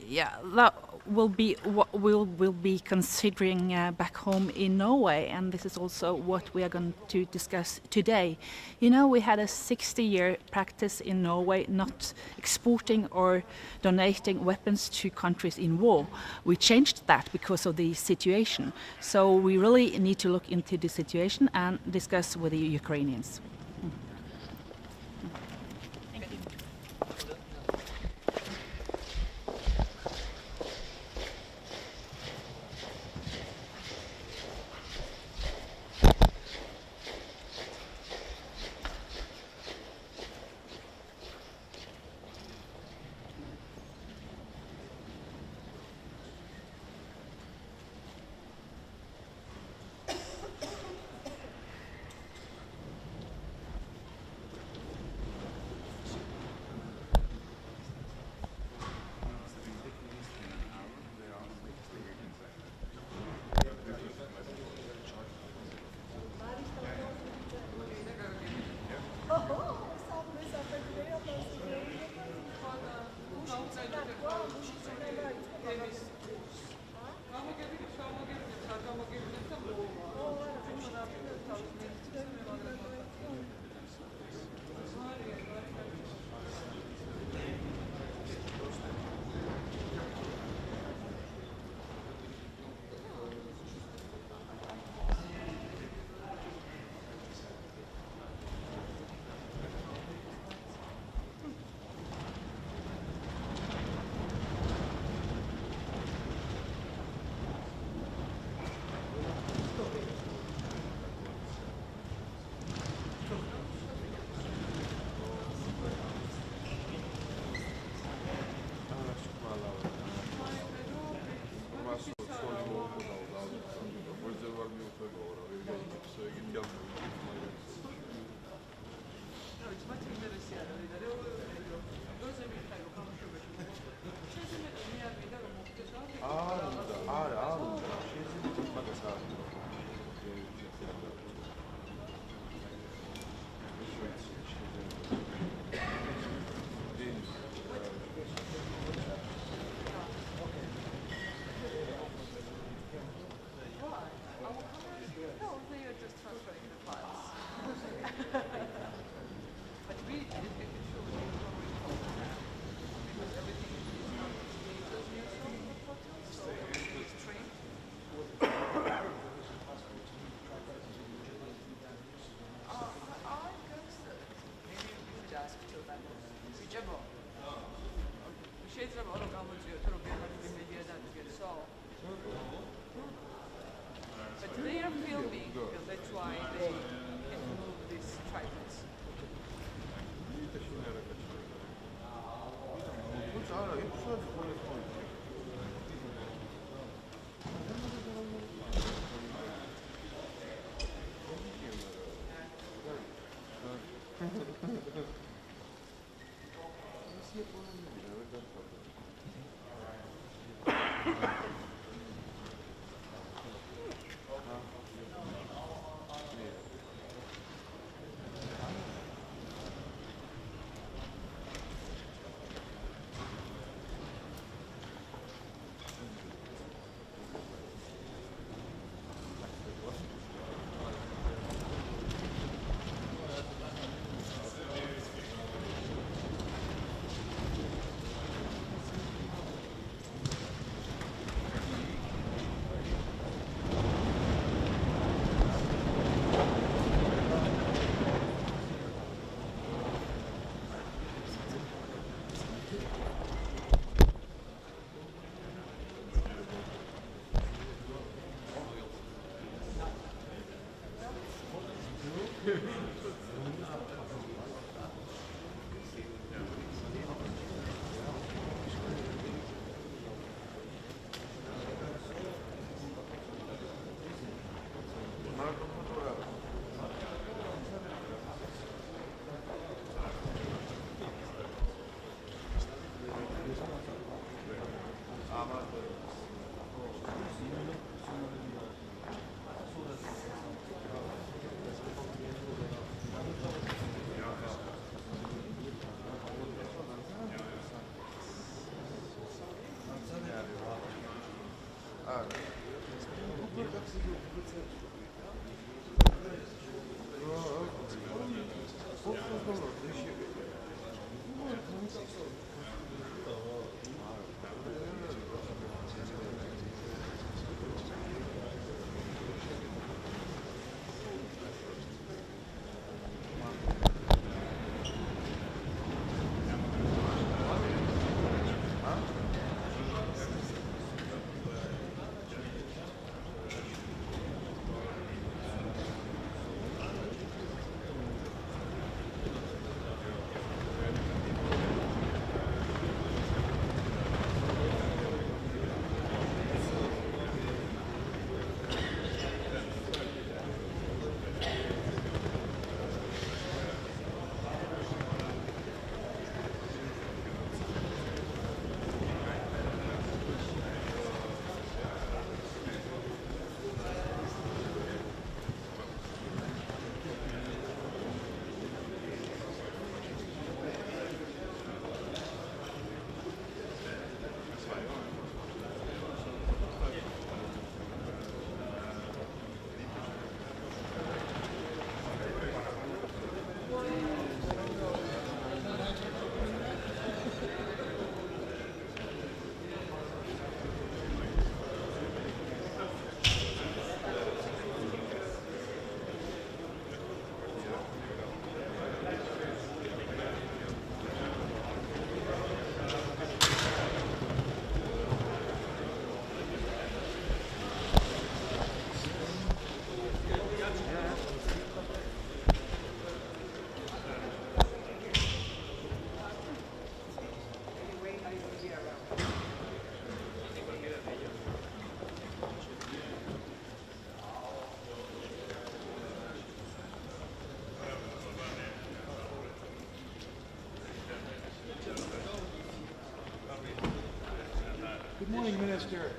Yeah, that will be what we'll be considering back home in Norway, and this is also what we are going to discuss today. You know, we had a 60-year practice in Norway not exporting or donating weapons to countries in war. We changed that because of the situation. So we really need to look into the situation and discuss with the Ukrainians. Good morning, Minister.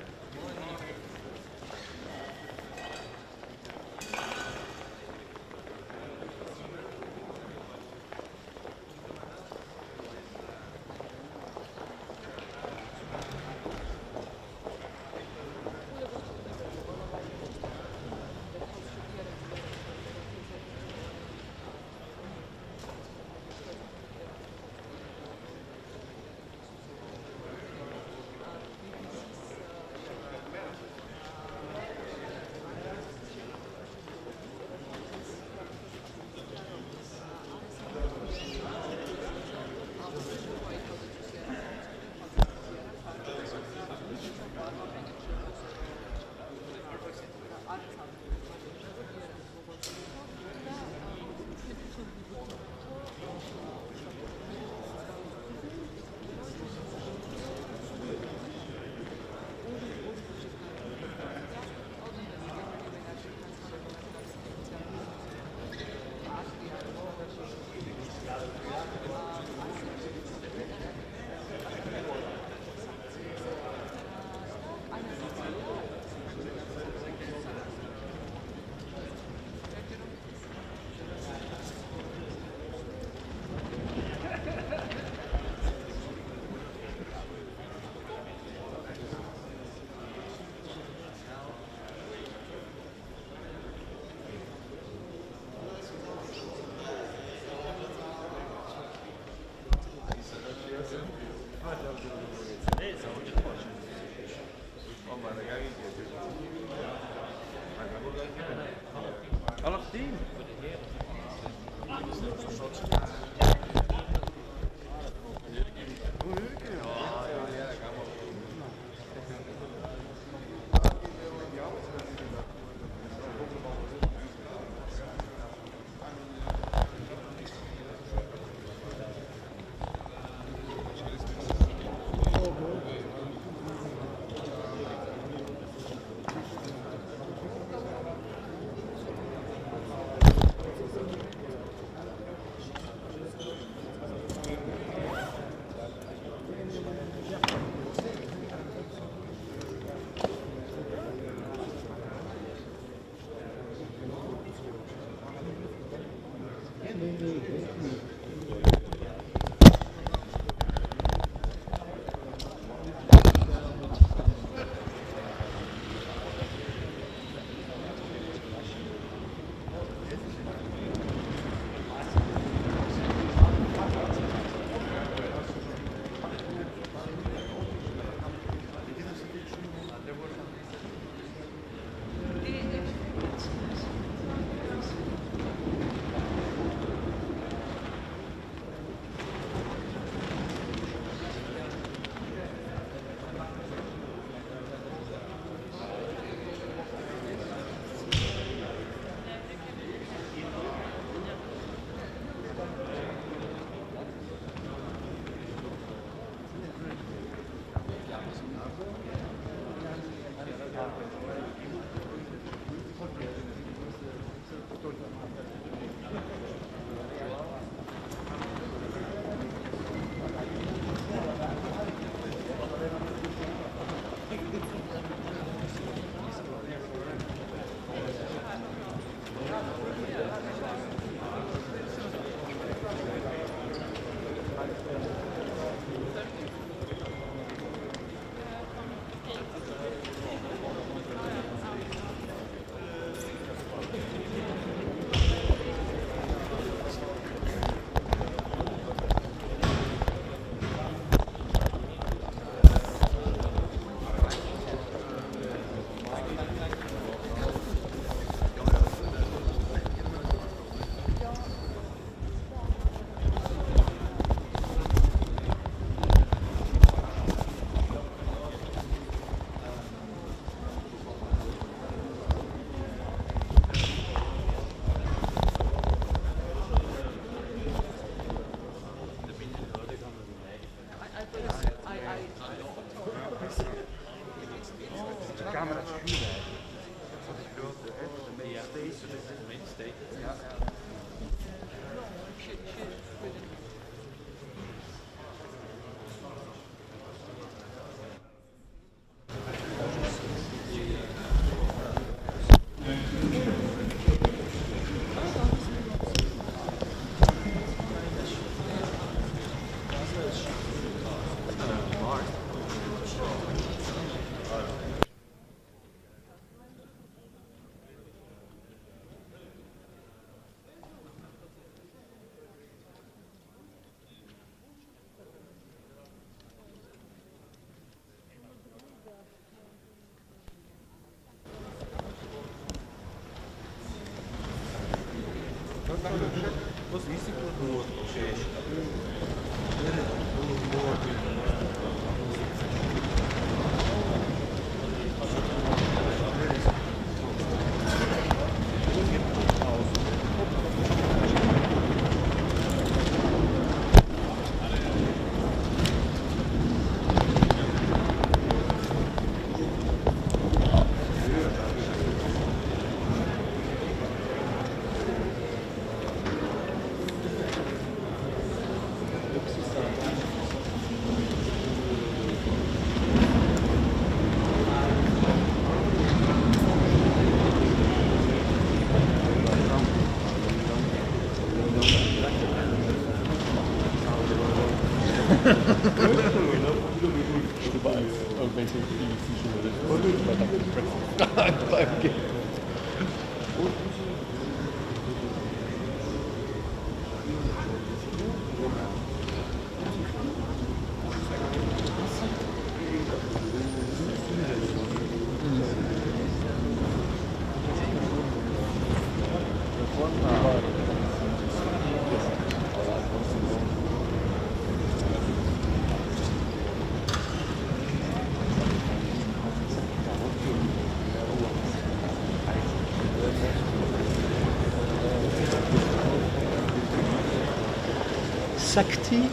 Sakti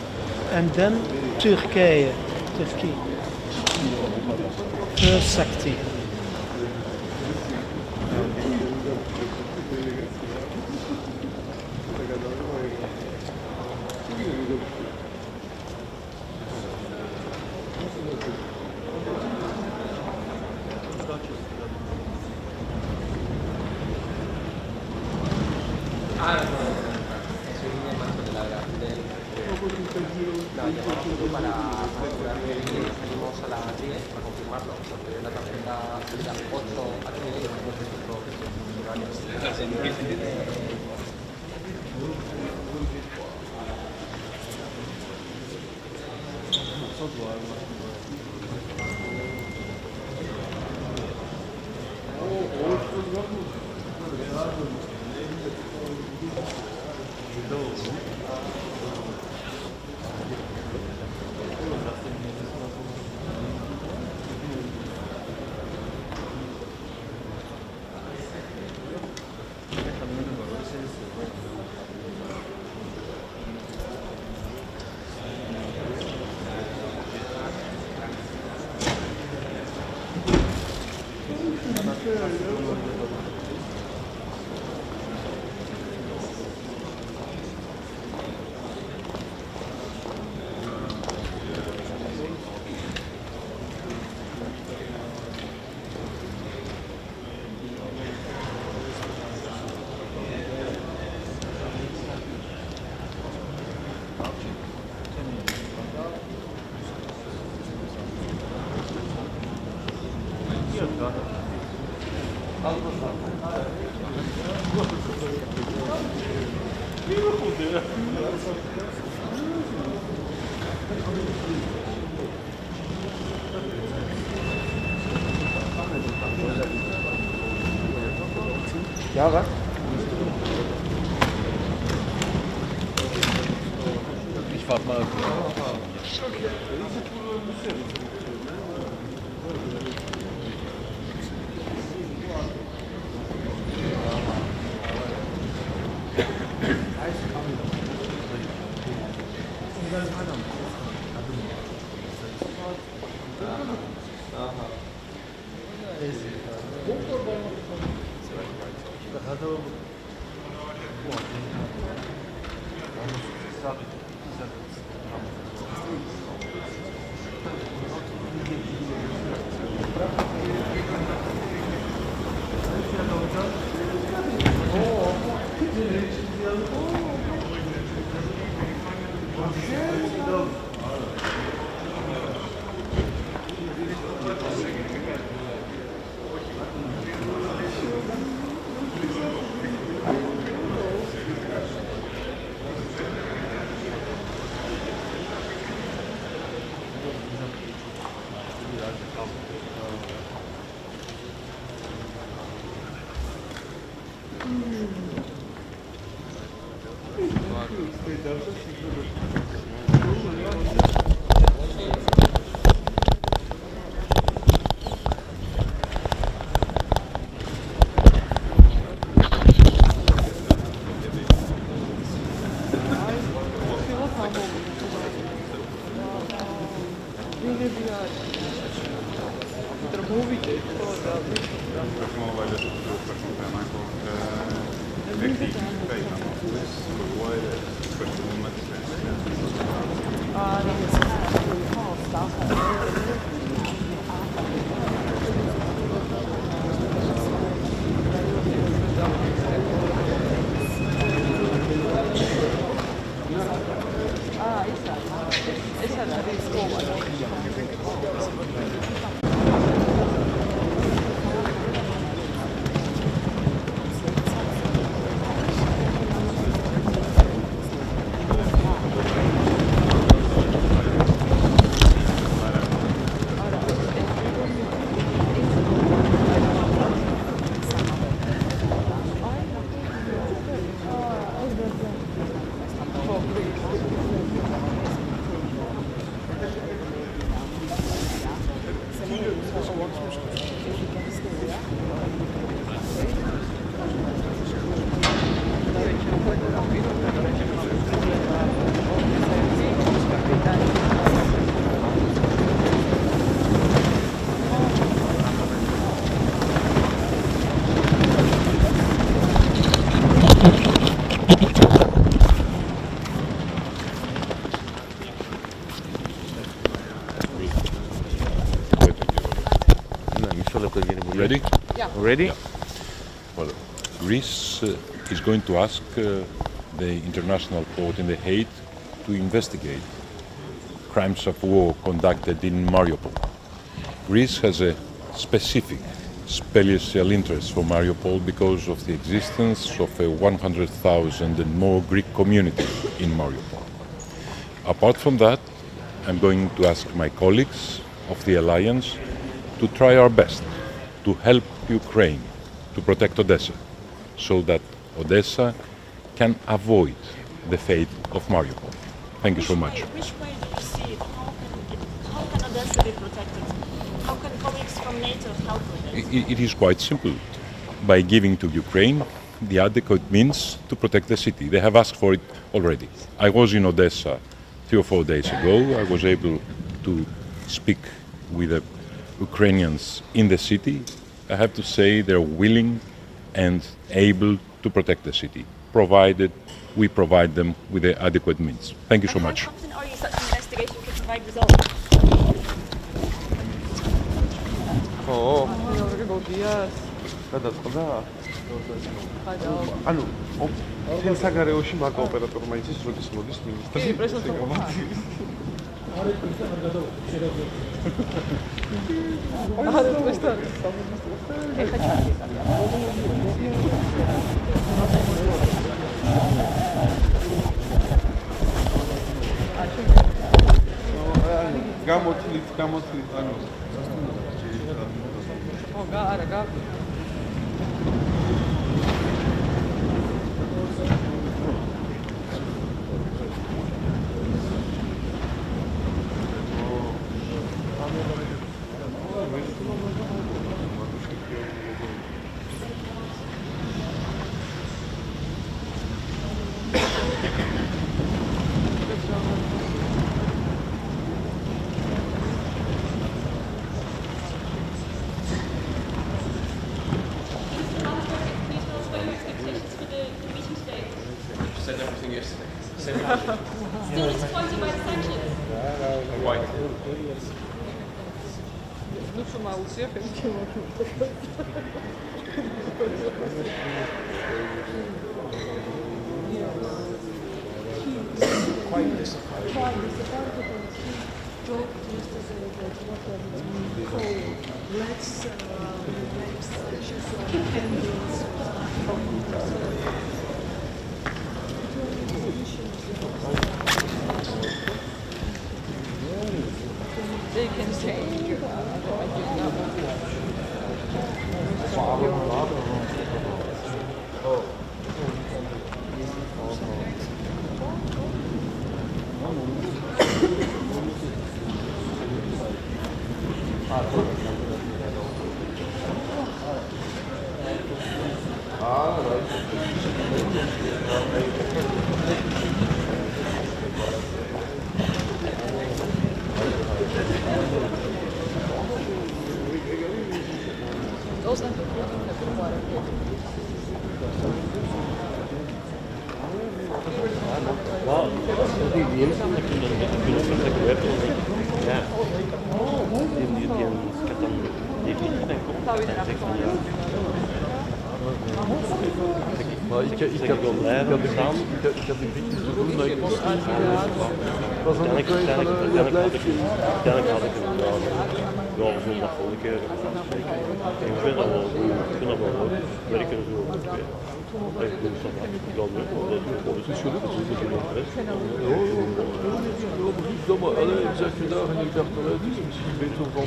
and then Turkey. First Sakti. Ja, was? Ich warte mal. Ready? Yeah. Ready? Well, Greece is going to ask the International Court in The Hague to investigate crimes of war conducted in Mariupol. Greece has a specific special interest for Mariupol because of the existence of a 100,000 and more Greek community in Mariupol. Apart from that, I'm going to ask my colleagues of the Alliance to try our best to help Ukraine to protect Odessa so that Odessa can avoid the fate of Mariupol. Thank you so much. Which way do you see it? How can Odessa be protected? How can colleagues from NATO help with it? It is quite simple. By giving to Ukraine the adequate means to protect the city. They have asked for it already. I was in Odessa 3 or 4 days ago. I was able to speak with the Ukrainians in the city. I have to say they're willing and able to protect the city, provided we provide them with the adequate means. Thank you so much. How confident are you such an investigation can provide results? ანუ თელსაგარეოში მაგა ოპერატორმა იცის როდის მოდის მინისტრი. გამოთლით ანუ არა Still disappointed by the sanctions? Quite. Quite disappointed. Joked yesterday that what let's sanctions on candles. They can change. Maar ik had die bieten te doen dat ik het was aan de kwijt van ja, blijf je. Uiteindelijk had ik hem gedaan. Ja, we zullen dat volgende keer spreken. Ik vind dat wel leuk. Werken zo. Ik doe dat dan leuk, maar dat is gelukt. Dat is niet in interesse. Ja, maar ik zeg vandaag en ik dacht eruit, het is misschien beter van...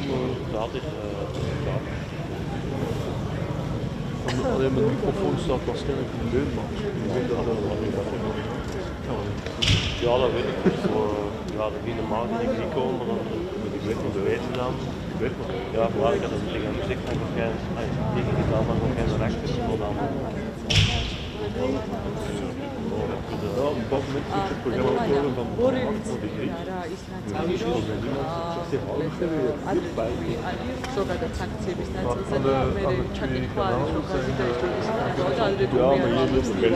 Dat is... Alleen mijn microfoon staat waarschijnlijk in de deur, maar ik weet dat wel wat ik Ja, dat weet ik. Ja, er ging normaal niet komen, maar dan moet ik weten, de wijze dan. Ik weet nog. Ja, maar ik had het tegen hem gezegd, dan ga ik tegen gedaan, dan ga ik geen rechter, maar dan... Ja, op een bepaald moment is het programma opgehouden van de Griek. Sogar der Tankzähl bis 19 med det Chakikwa, Ja, maar hier is het wel.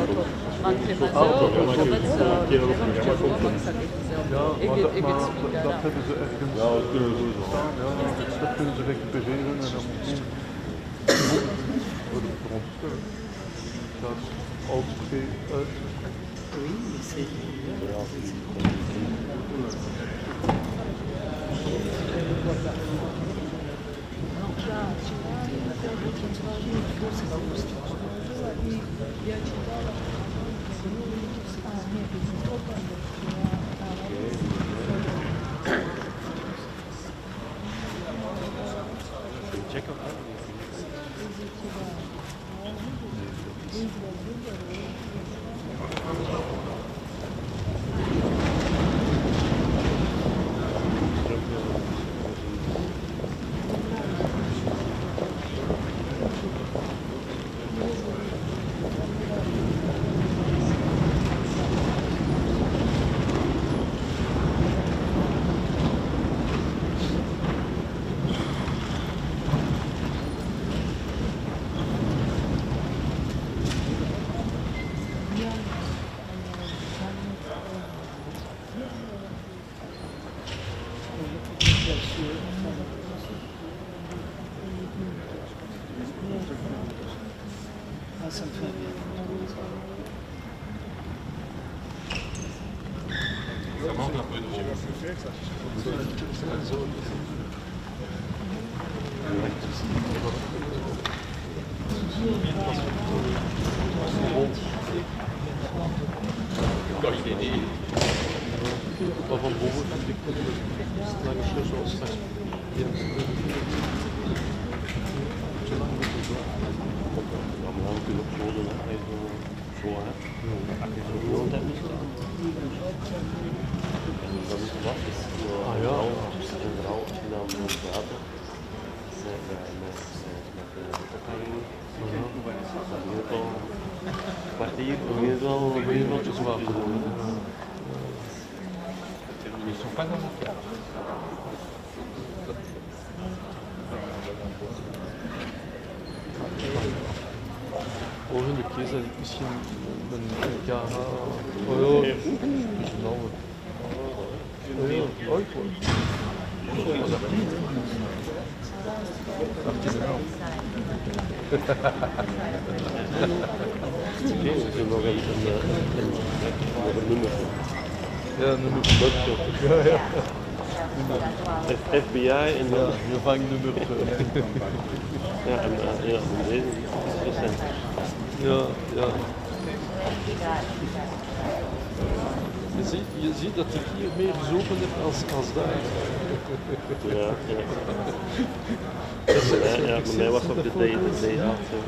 Dat hebben ze ergens. Ja, dat kunnen ze staan. Ja, dat kunnen ze recupereren. voor de grond. Dat als twee uit. Check op. Maar van boven vind ik het langs zoals straks. Ja, maar dan kun je ook zo doen, hè. Zo, hè. Als je zo wilt hebt. En dat is wat. Ah ja. En vooral als je dan moet praten met de ophanging, dan begint het al een kwartier, dan begint het wel te zwaar te doen. Ils ne sont pas dans le cas. Volgende keer zet ik misschien een KH. Oh ja, nou. Ja, ooit hoor. Oké, we kunnen nog een nummer. Ja, nummer bloodshot. Ja, ja. FBI en dan... Ja, gevangnummer 2. Ja, en ja, deze is recent. Ja, ja. Je ziet dat ik hier meer gezopen heb als daar. Ja, ja. Ja, bij mij was het op de day after.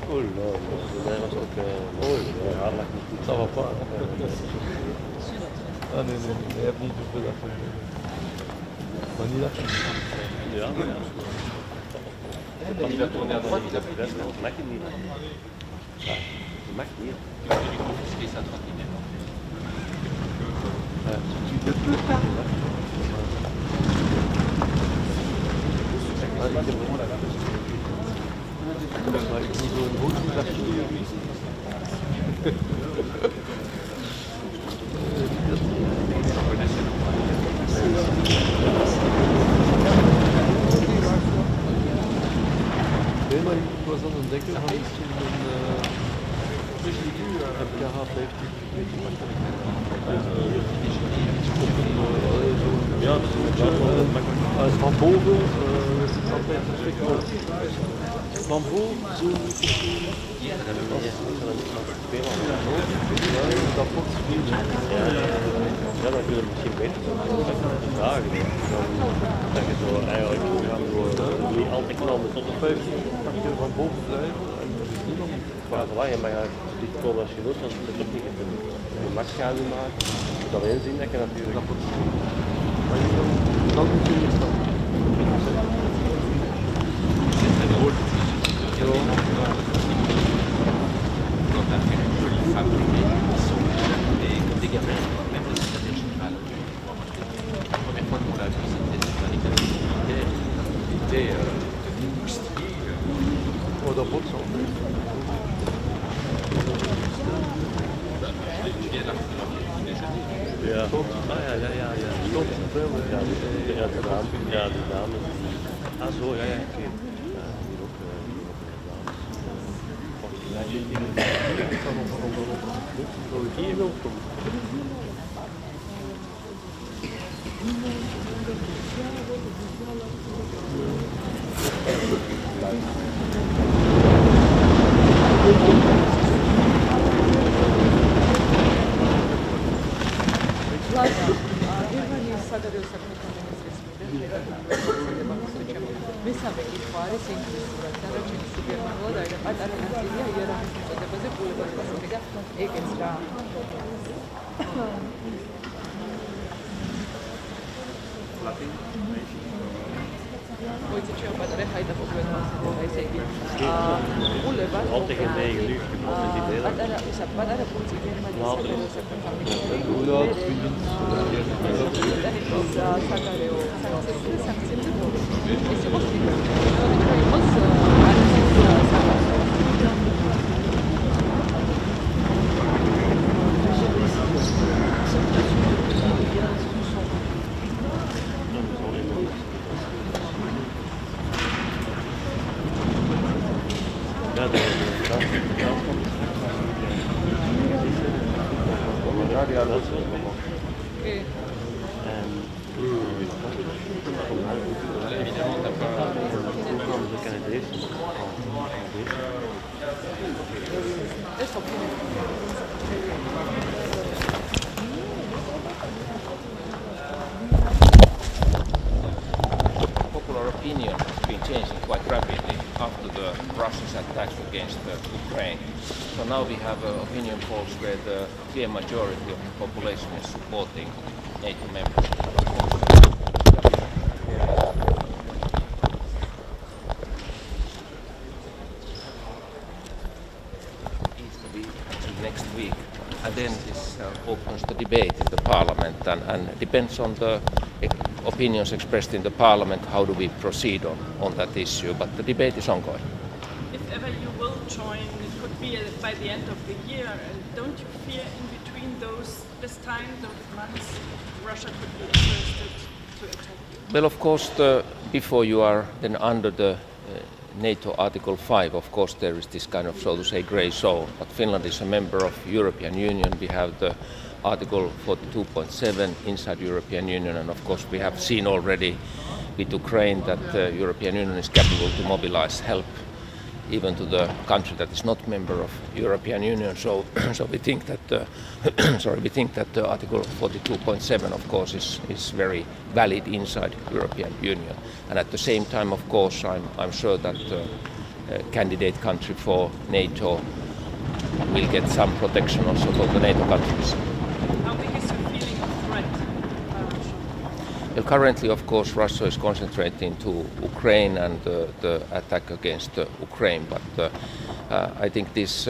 Oh no, bij mij was het ook... ja, dat lag niet goed. Dat was pas. Ah nee, je hebt niet zoveel dat van. Maar niet dat. Ja, maar ja. Dat is dat toch net als dat mag je niet. Dat mag niet. Maar ik moet zo'n goed dat nee, maar ik was aan het denken van misschien een MKH 50, weet je wat ja, dat is wel van boven is het altijd verschrikkelijk. Van boven zo dat wordt veel. Ja, dan kun je misschien beter vragen. Dat je zo eigenlijk niet altijd knallen tot de 50 van boven blijven en dat is niet nog. Maar voilà, je mag dit komen als je wilt, want het is ook niet een machtschade maken. Je moet alleen zien dat je natuurlijk... Dan moet je niet staan. Oh, dat wordt zo. Ja. Ah ja. Stop. Ja, de dame. Ja, die dame. Ah zo, ja, oké. Ja, hier ook dames. Popular opinion has been changing quite rapidly after the Russia's attack against Ukraine. So now we have opinion polls where the clear majority of the population is supporting NATO membership. Next week, and then this opens the debate in the parliament, and depends on the opinions expressed in the parliament how do we proceed on that issue, but the debate is ongoing. If ever you will join, it could be by the end of the year, and don't you fear in between this time, those months, Russia could be interested to attack you? Well, of course, before you are then under the NATO Article 5, of course there is this kind of, so to say, grey zone, but Finland is a member of European Union. We have the Article 42.7 inside European Union, and of course we have seen already with Ukraine that the European Union is capable to mobilize help even to the country that is not member of European Union. So we think that we think that Article 42.7 of course is very valid inside European Union. And at the same time, of course, I'm sure that candidate country for NATO will get some protection also for the NATO countries. How big is your feeling of threat by Russia? Well, currently, of course, Russia is concentrating to Ukraine and the attack against Ukraine, but I think this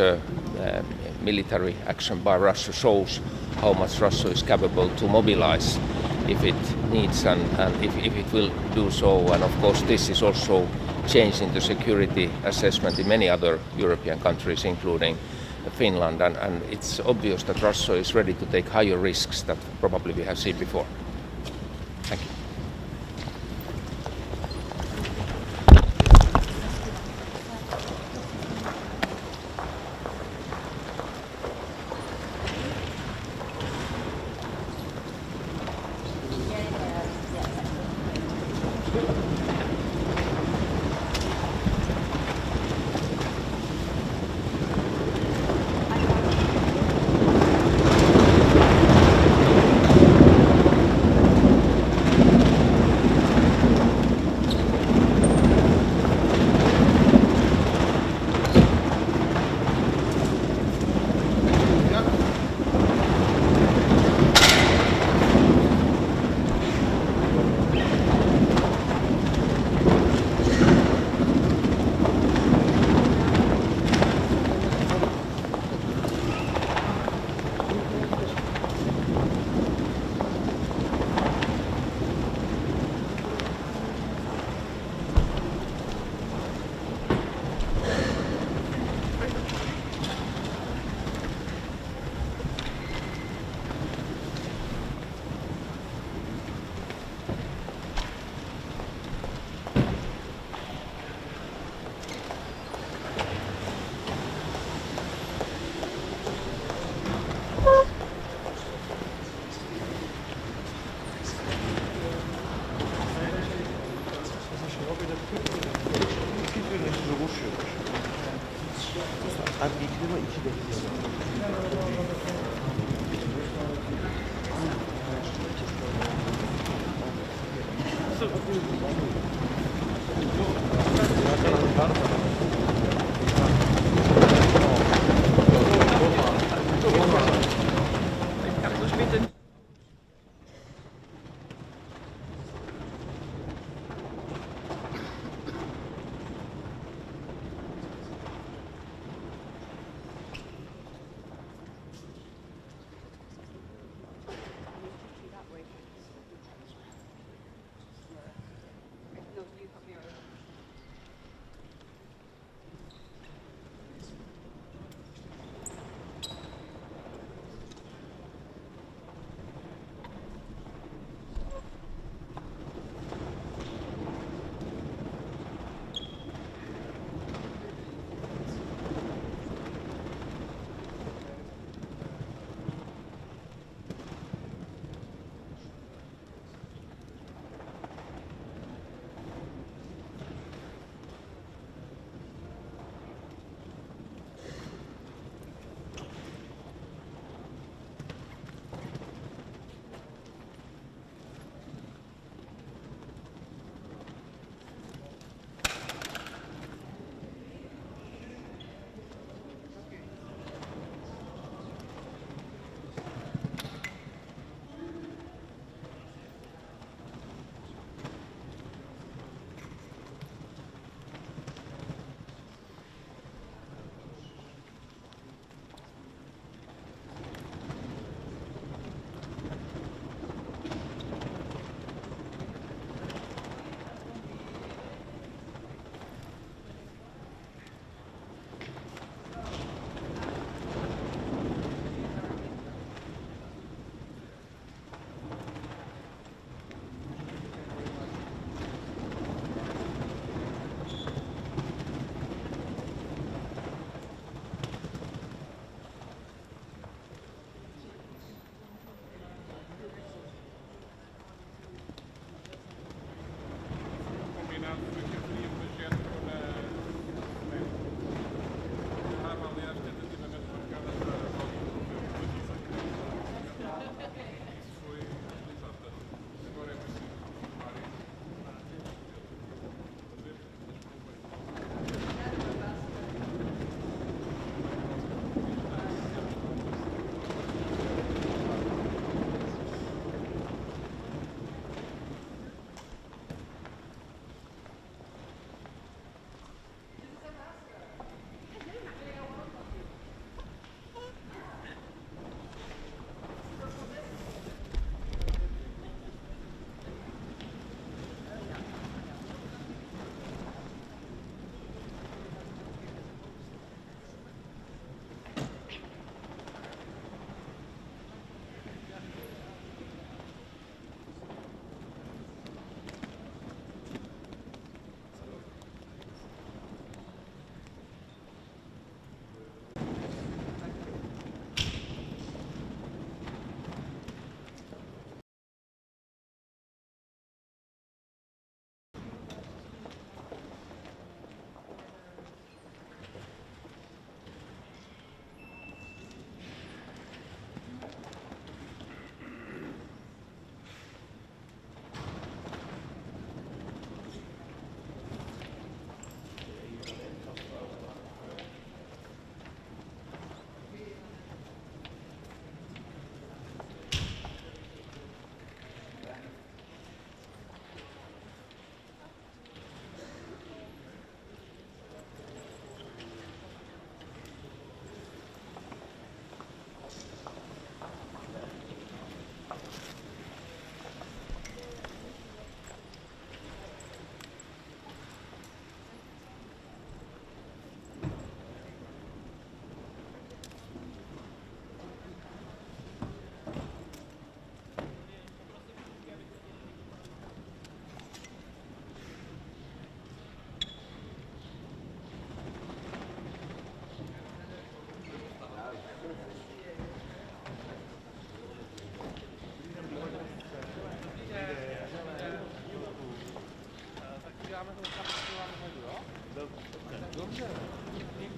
military action by Russia shows how much Russia is capable to mobilize if it needs and if it will do so. And of course, this is also changing the security assessment in many other European countries, including Finland, and it's obvious that Russia is ready to take higher risks that probably we have seen before. Thank you.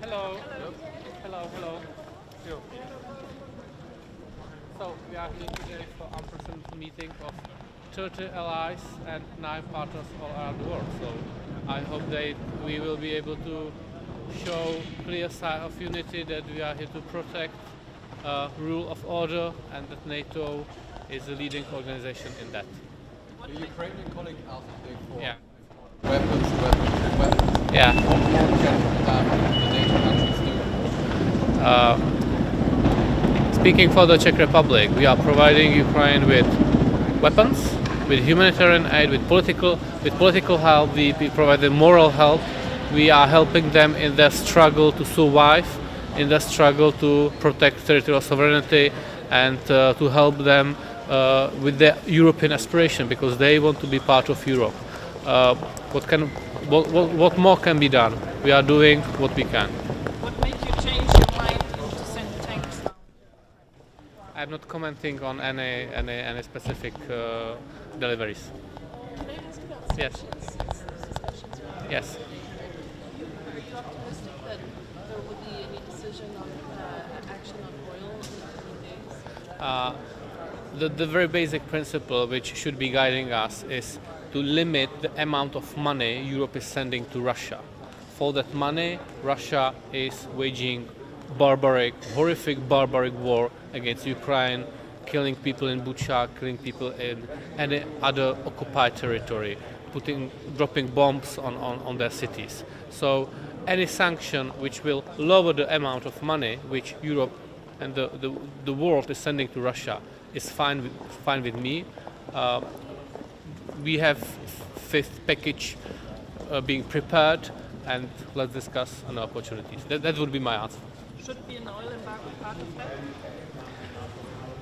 Hello. Hello. Hello. You. So we are here today for unprecedented meeting of 30 allies and 9 partners all around the world. So I hope that we will be able to show clear sign of unity, that we are here to protect rule of order, and that NATO is the leading organization in that. The Ukrainian colleague asked for Yeah. weapons. Yeah. What more can the NATO countries do? Speaking for the Czech Republic, we are providing Ukraine with weapons, with humanitarian aid, with political help. We provide them moral help. We are helping them in their struggle to survive, in their struggle to protect territorial sovereignty, and to help them with their European aspiration, because they want to be part of Europe. What more can be done? We are doing what we can. What made you change your mind to send tanks now? I'm not commenting on any specific deliveries. Can I ask about Yes. discussions? Yes. Are you optimistic that there will be any decision on action on oil in the coming days? The very basic principle which should be guiding us is to limit the amount of money Europe is sending to Russia. For that money, Russia is waging horrific barbaric war against Ukraine, killing people in Bucha, killing people in any other occupied territory, dropping bombs on their cities. So any sanction which will lower the amount of money which Europe and the world is sending to Russia is fine with me. We have fifth package being prepared, and let's discuss on opportunities. That would be my answer. Should be an oil embargo part of that?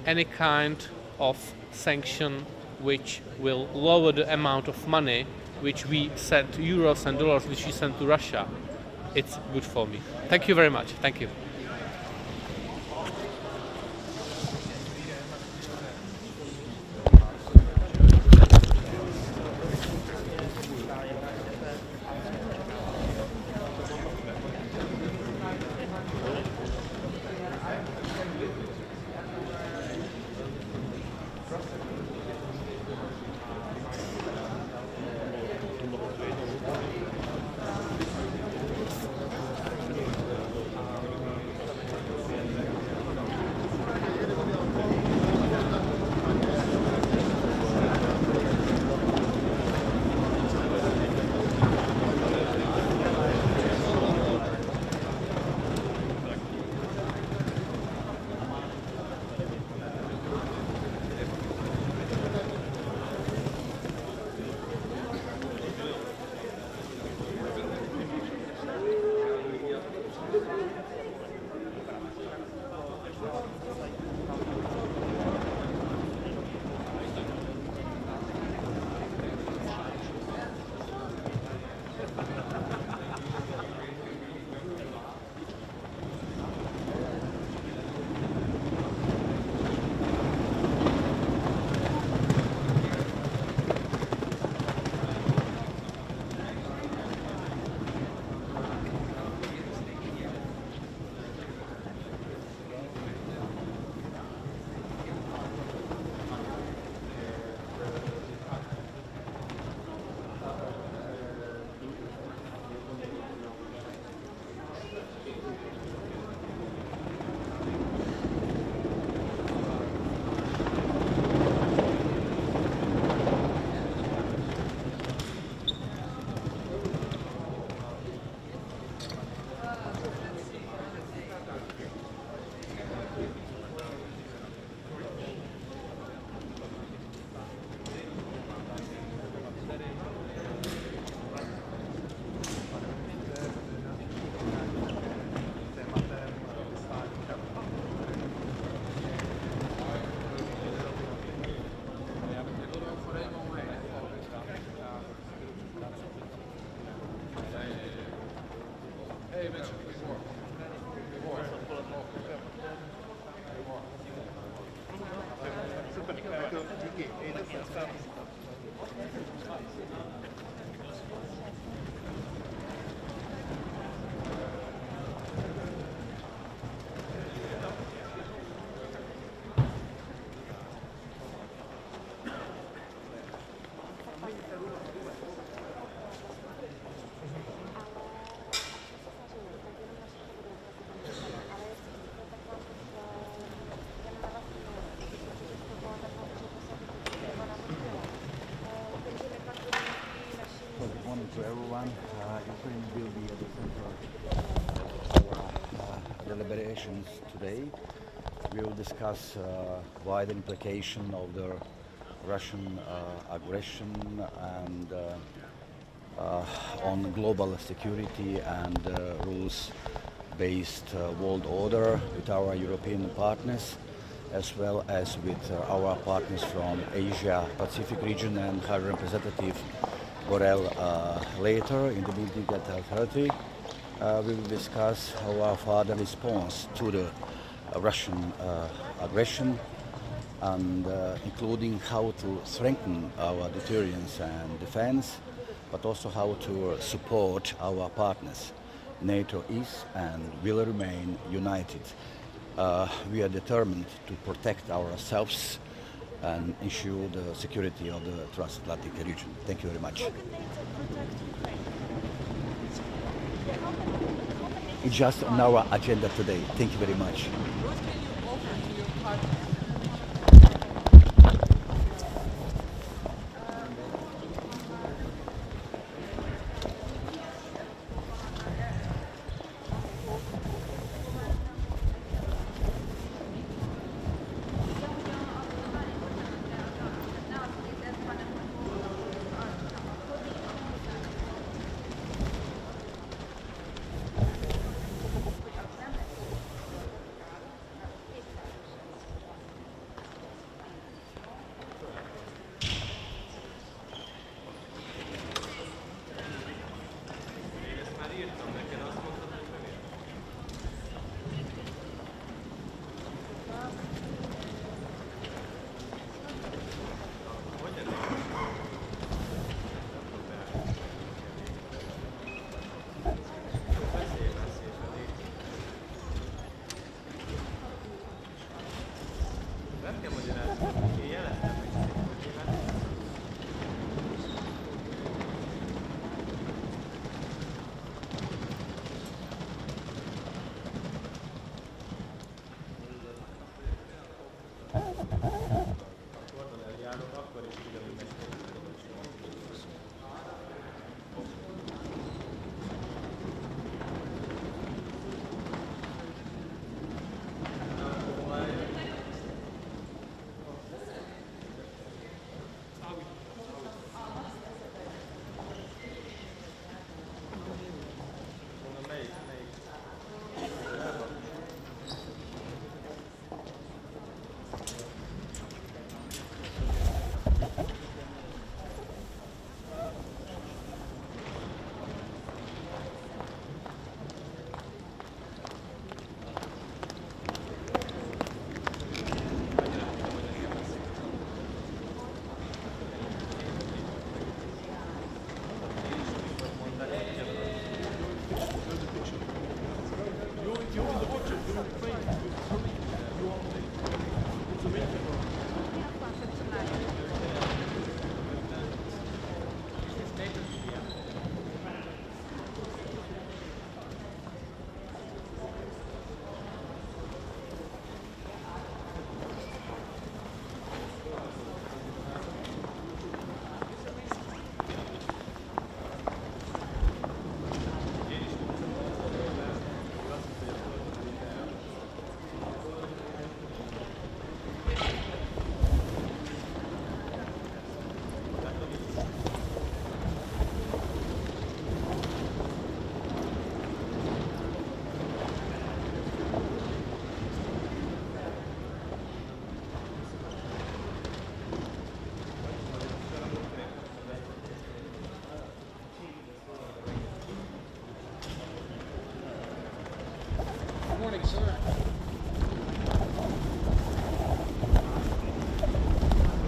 Any kind of sanction which will lower the amount of money which we send, euros and dollars which we send to Russia, it's good for me. Thank you very much. Thank you. Ukraine will be at the center of our deliberations today. We will discuss wider implication of the Russian aggression and on global security and rules-based world order with our European partners, as well as with our partners from Asia Pacific region and High Representative Borrell later in the meeting at 12:30. We will discuss our further response to the Russian aggression and including how to strengthen our deterrence and defense, but also how to support our partners. NATO is and will remain united. We are determined to protect ourselves and ensure the security of the transatlantic region. Thank you very much. It's just on our agenda today. Thank you very much. What can you offer to your partner?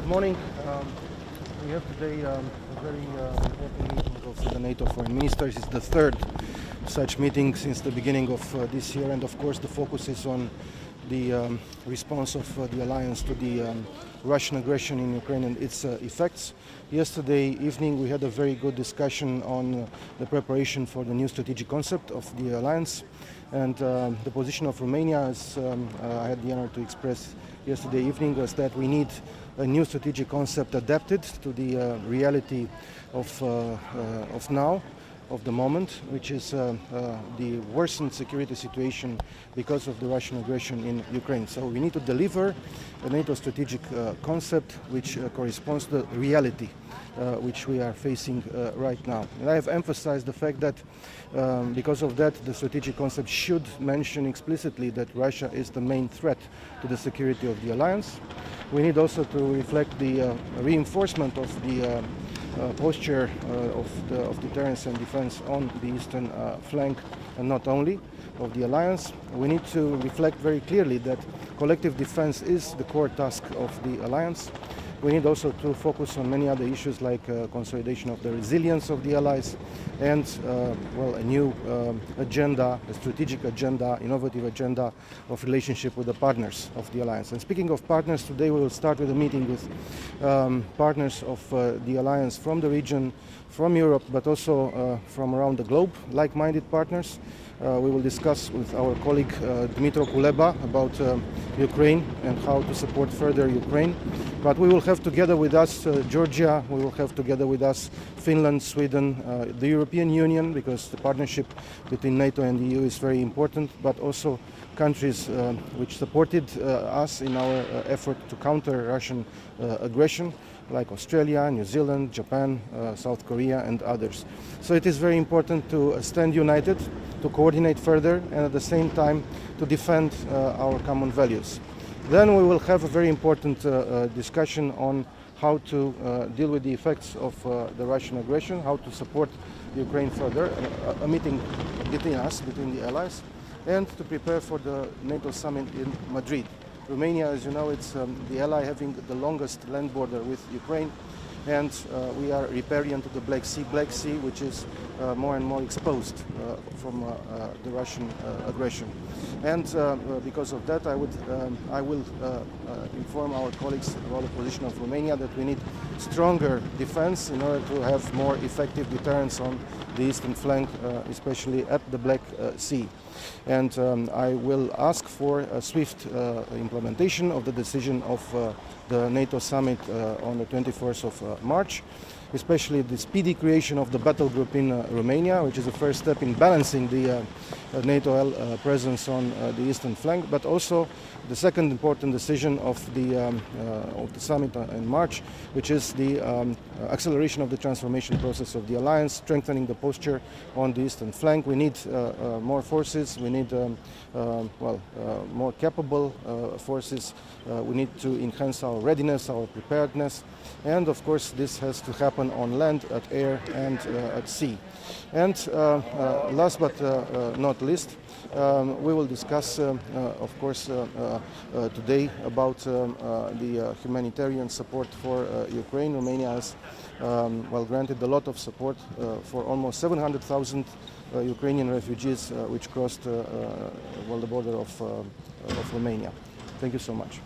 Good morning. We have today a very important meeting of the NATO foreign ministers. It's the third such meeting since the beginning of this year, and of course the focus is on the response of the alliance to the Russian aggression in Ukraine and its effects. Yesterday evening we had a very good discussion on the preparation for the new strategic concept of the alliance, and the position of Romania, as I had the honor to express yesterday evening, was that we need a new strategic concept adapted to the reality of now. of the moment, which is the worsened security situation because of the Russian aggression in Ukraine. So we need to deliver a NATO strategic concept which corresponds to the reality which we are facing right now. And I have emphasized the fact that because of that, the strategic concept should mention explicitly that Russia is the main threat to the security of the alliance. We need also to reflect the reinforcement of the posture of deterrence and defense on the eastern flank, and not only of the alliance. We need to reflect very clearly that collective defense is the core task of the alliance. We need also to focus on many other issues like consolidation of the resilience of the allies and a new agenda, a strategic agenda, innovative agenda of relationship with the partners of the alliance. And speaking of partners, today we will start with a meeting with partners of the alliance from the region, from Europe, but also from around the globe, like-minded partners. We will discuss with our colleague Dmytro Kuleba about Ukraine and how to support further Ukraine. But we will have together with us Georgia, we will have together with us Finland, Sweden, the European Union, because the partnership between NATO and the EU is very important, but also countries which supported us in our effort to counter Russian aggression, like Australia, New Zealand, Japan, South Korea and others. So it is very important to stand united, to coordinate further, and at the same time to defend our common values. Then we will have a very important discussion on how to deal with the effects of the Russian aggression, how to support Ukraine further, a meeting between us, between the allies, and to prepare for the NATO summit in Madrid. Romania, as you know, it's the ally having the longest land border with Ukraine, and we are riparian to the Black Sea, which is more and more exposed from the Russian aggression. And because of that, I will inform our colleagues about the position of Romania that we need stronger defense in order to have more effective deterrence on the eastern flank, especially at the Black Sea. And I will ask for a swift implementation of the decision of the NATO summit on the 24th of March, especially the speedy creation of the battle group in Romania, which is the first step in balancing the NATO presence on the eastern flank, but also the second important decision of the summit in March, which is the acceleration of the transformation process of the alliance, strengthening the posture on the eastern flank. We need more forces, we need more capable forces, we need to enhance our readiness, our preparedness, and of course this has to happen on land, at air and at sea. And last but not least, we will discuss, of course, today about the humanitarian support for Ukraine. Romania has granted a lot of support for almost 700,000 Ukrainian refugees which crossed the border of Romania. Thank you so much.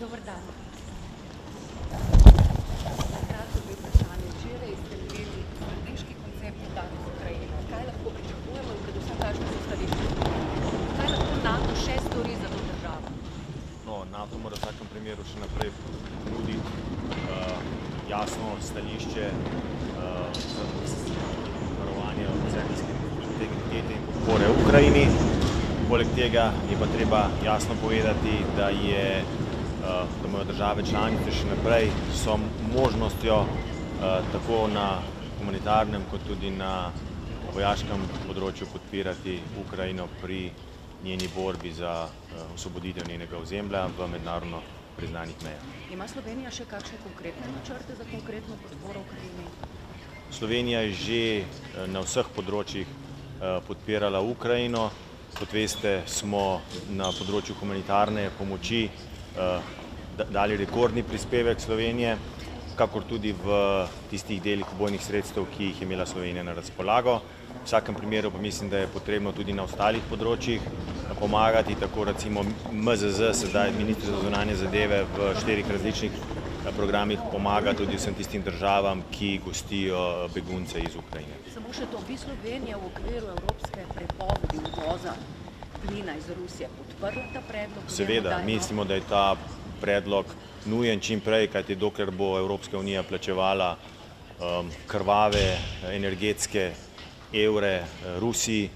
Dobar dan. Kratko bi vprašanje. Včeraj ste imeli strateški koncept NATO z Ukrajino. Kaj lahko pričakujemo in predvsem kakšne so stališče? Kaj lahko NATO še stori za to državo? No, NATO mora v vsakem primeru še naprej nuditi jasno stališče za varovanje zemljske integritete in podpore Ukrajini. Poleg tega je pa treba jasno povedati, da imajo države članice še naprej so možnostjo tako na humanitarnem kot tudi na vojaškem področju podpirati Ukrajino pri njeni borbi za osvoboditev njenega ozemlja v mednarodno priznanih mejah. Ima Slovenija še kakšne konkretne načrte za konkretno podporo Ukrajini? Slovenija je že na vseh področjih podpirala Ukrajino. Kot veste, smo na področju humanitarne pomoči dali rekordni prispevek Slovenije, kakor tudi v tistih delih ubojnih sredstev, ki jih je imela Slovenija na razpolago. V vsakem primeru pa mislim, da je potrebno tudi na ostalih področjih pomagati, tako recimo MZZ, sedaj minister za zunanje zadeve v 4 različnih programih pomaga tudi vsem tistim državam, ki gostijo begunce iz Ukrajine. Samo še to, bi Slovenija v okviru evropske prepovedi uvoza plina iz Rusije podprla ta predlog? Seveda, mislimo, da je ta predlog nujen čim prej, kajti dokler bo Evropska unija plačevala krvave energetske evre Rusiji,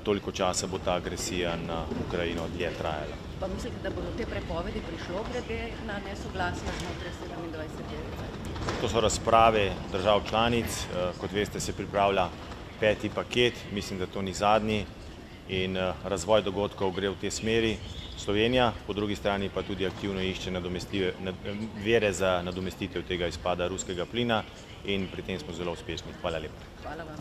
toliko časa bo ta agresija na Ukrajino dlje trajala. Pa mislite, da bo do te prepovedi prišlo glede na nesoglasje znotraj 27-terice? To so razprave držav članic. Kot veste, se pripravlja 5. paket, mislim, da to ni zadnji, in razvoj dogodkov gre v tej smeri. Slovenija, po drugi strani pa tudi aktivno išče vire za nadomestitev tega izpada ruskega plina in pri tem smo zelo uspešni. Hvala lepa. Hvala vam.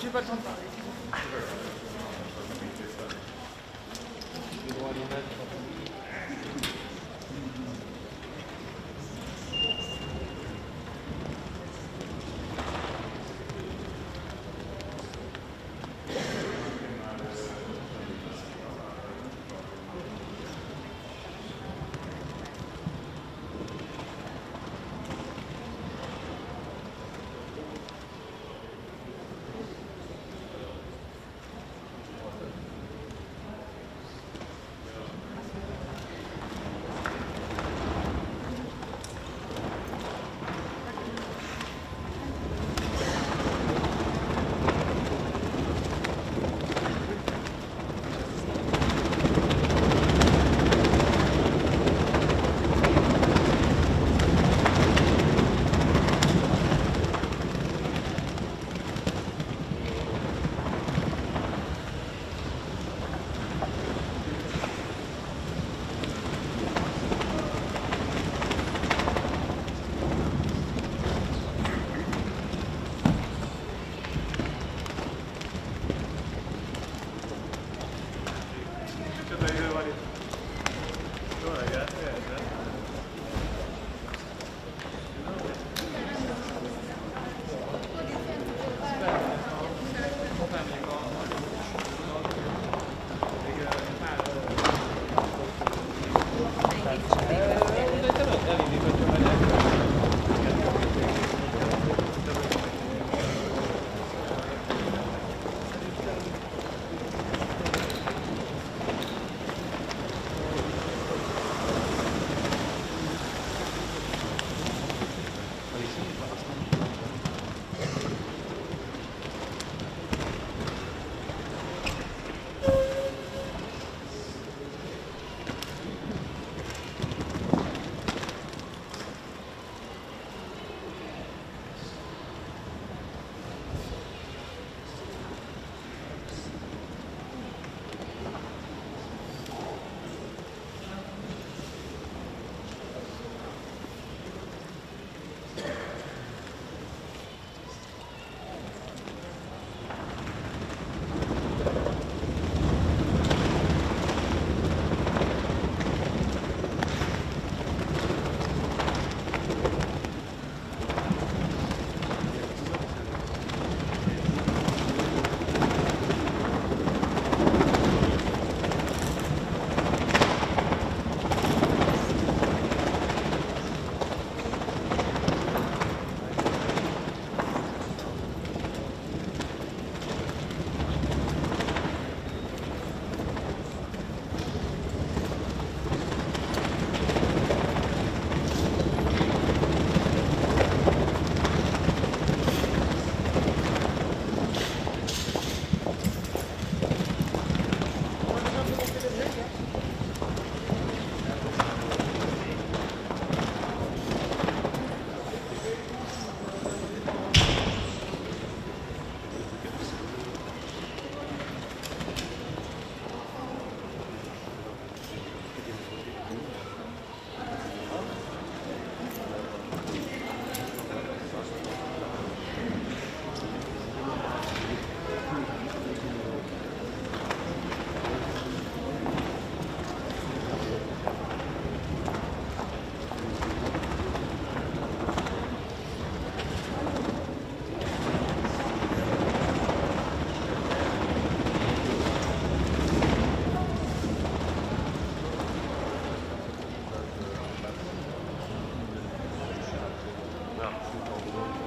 J'ai pas le temps de parler.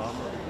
Ja,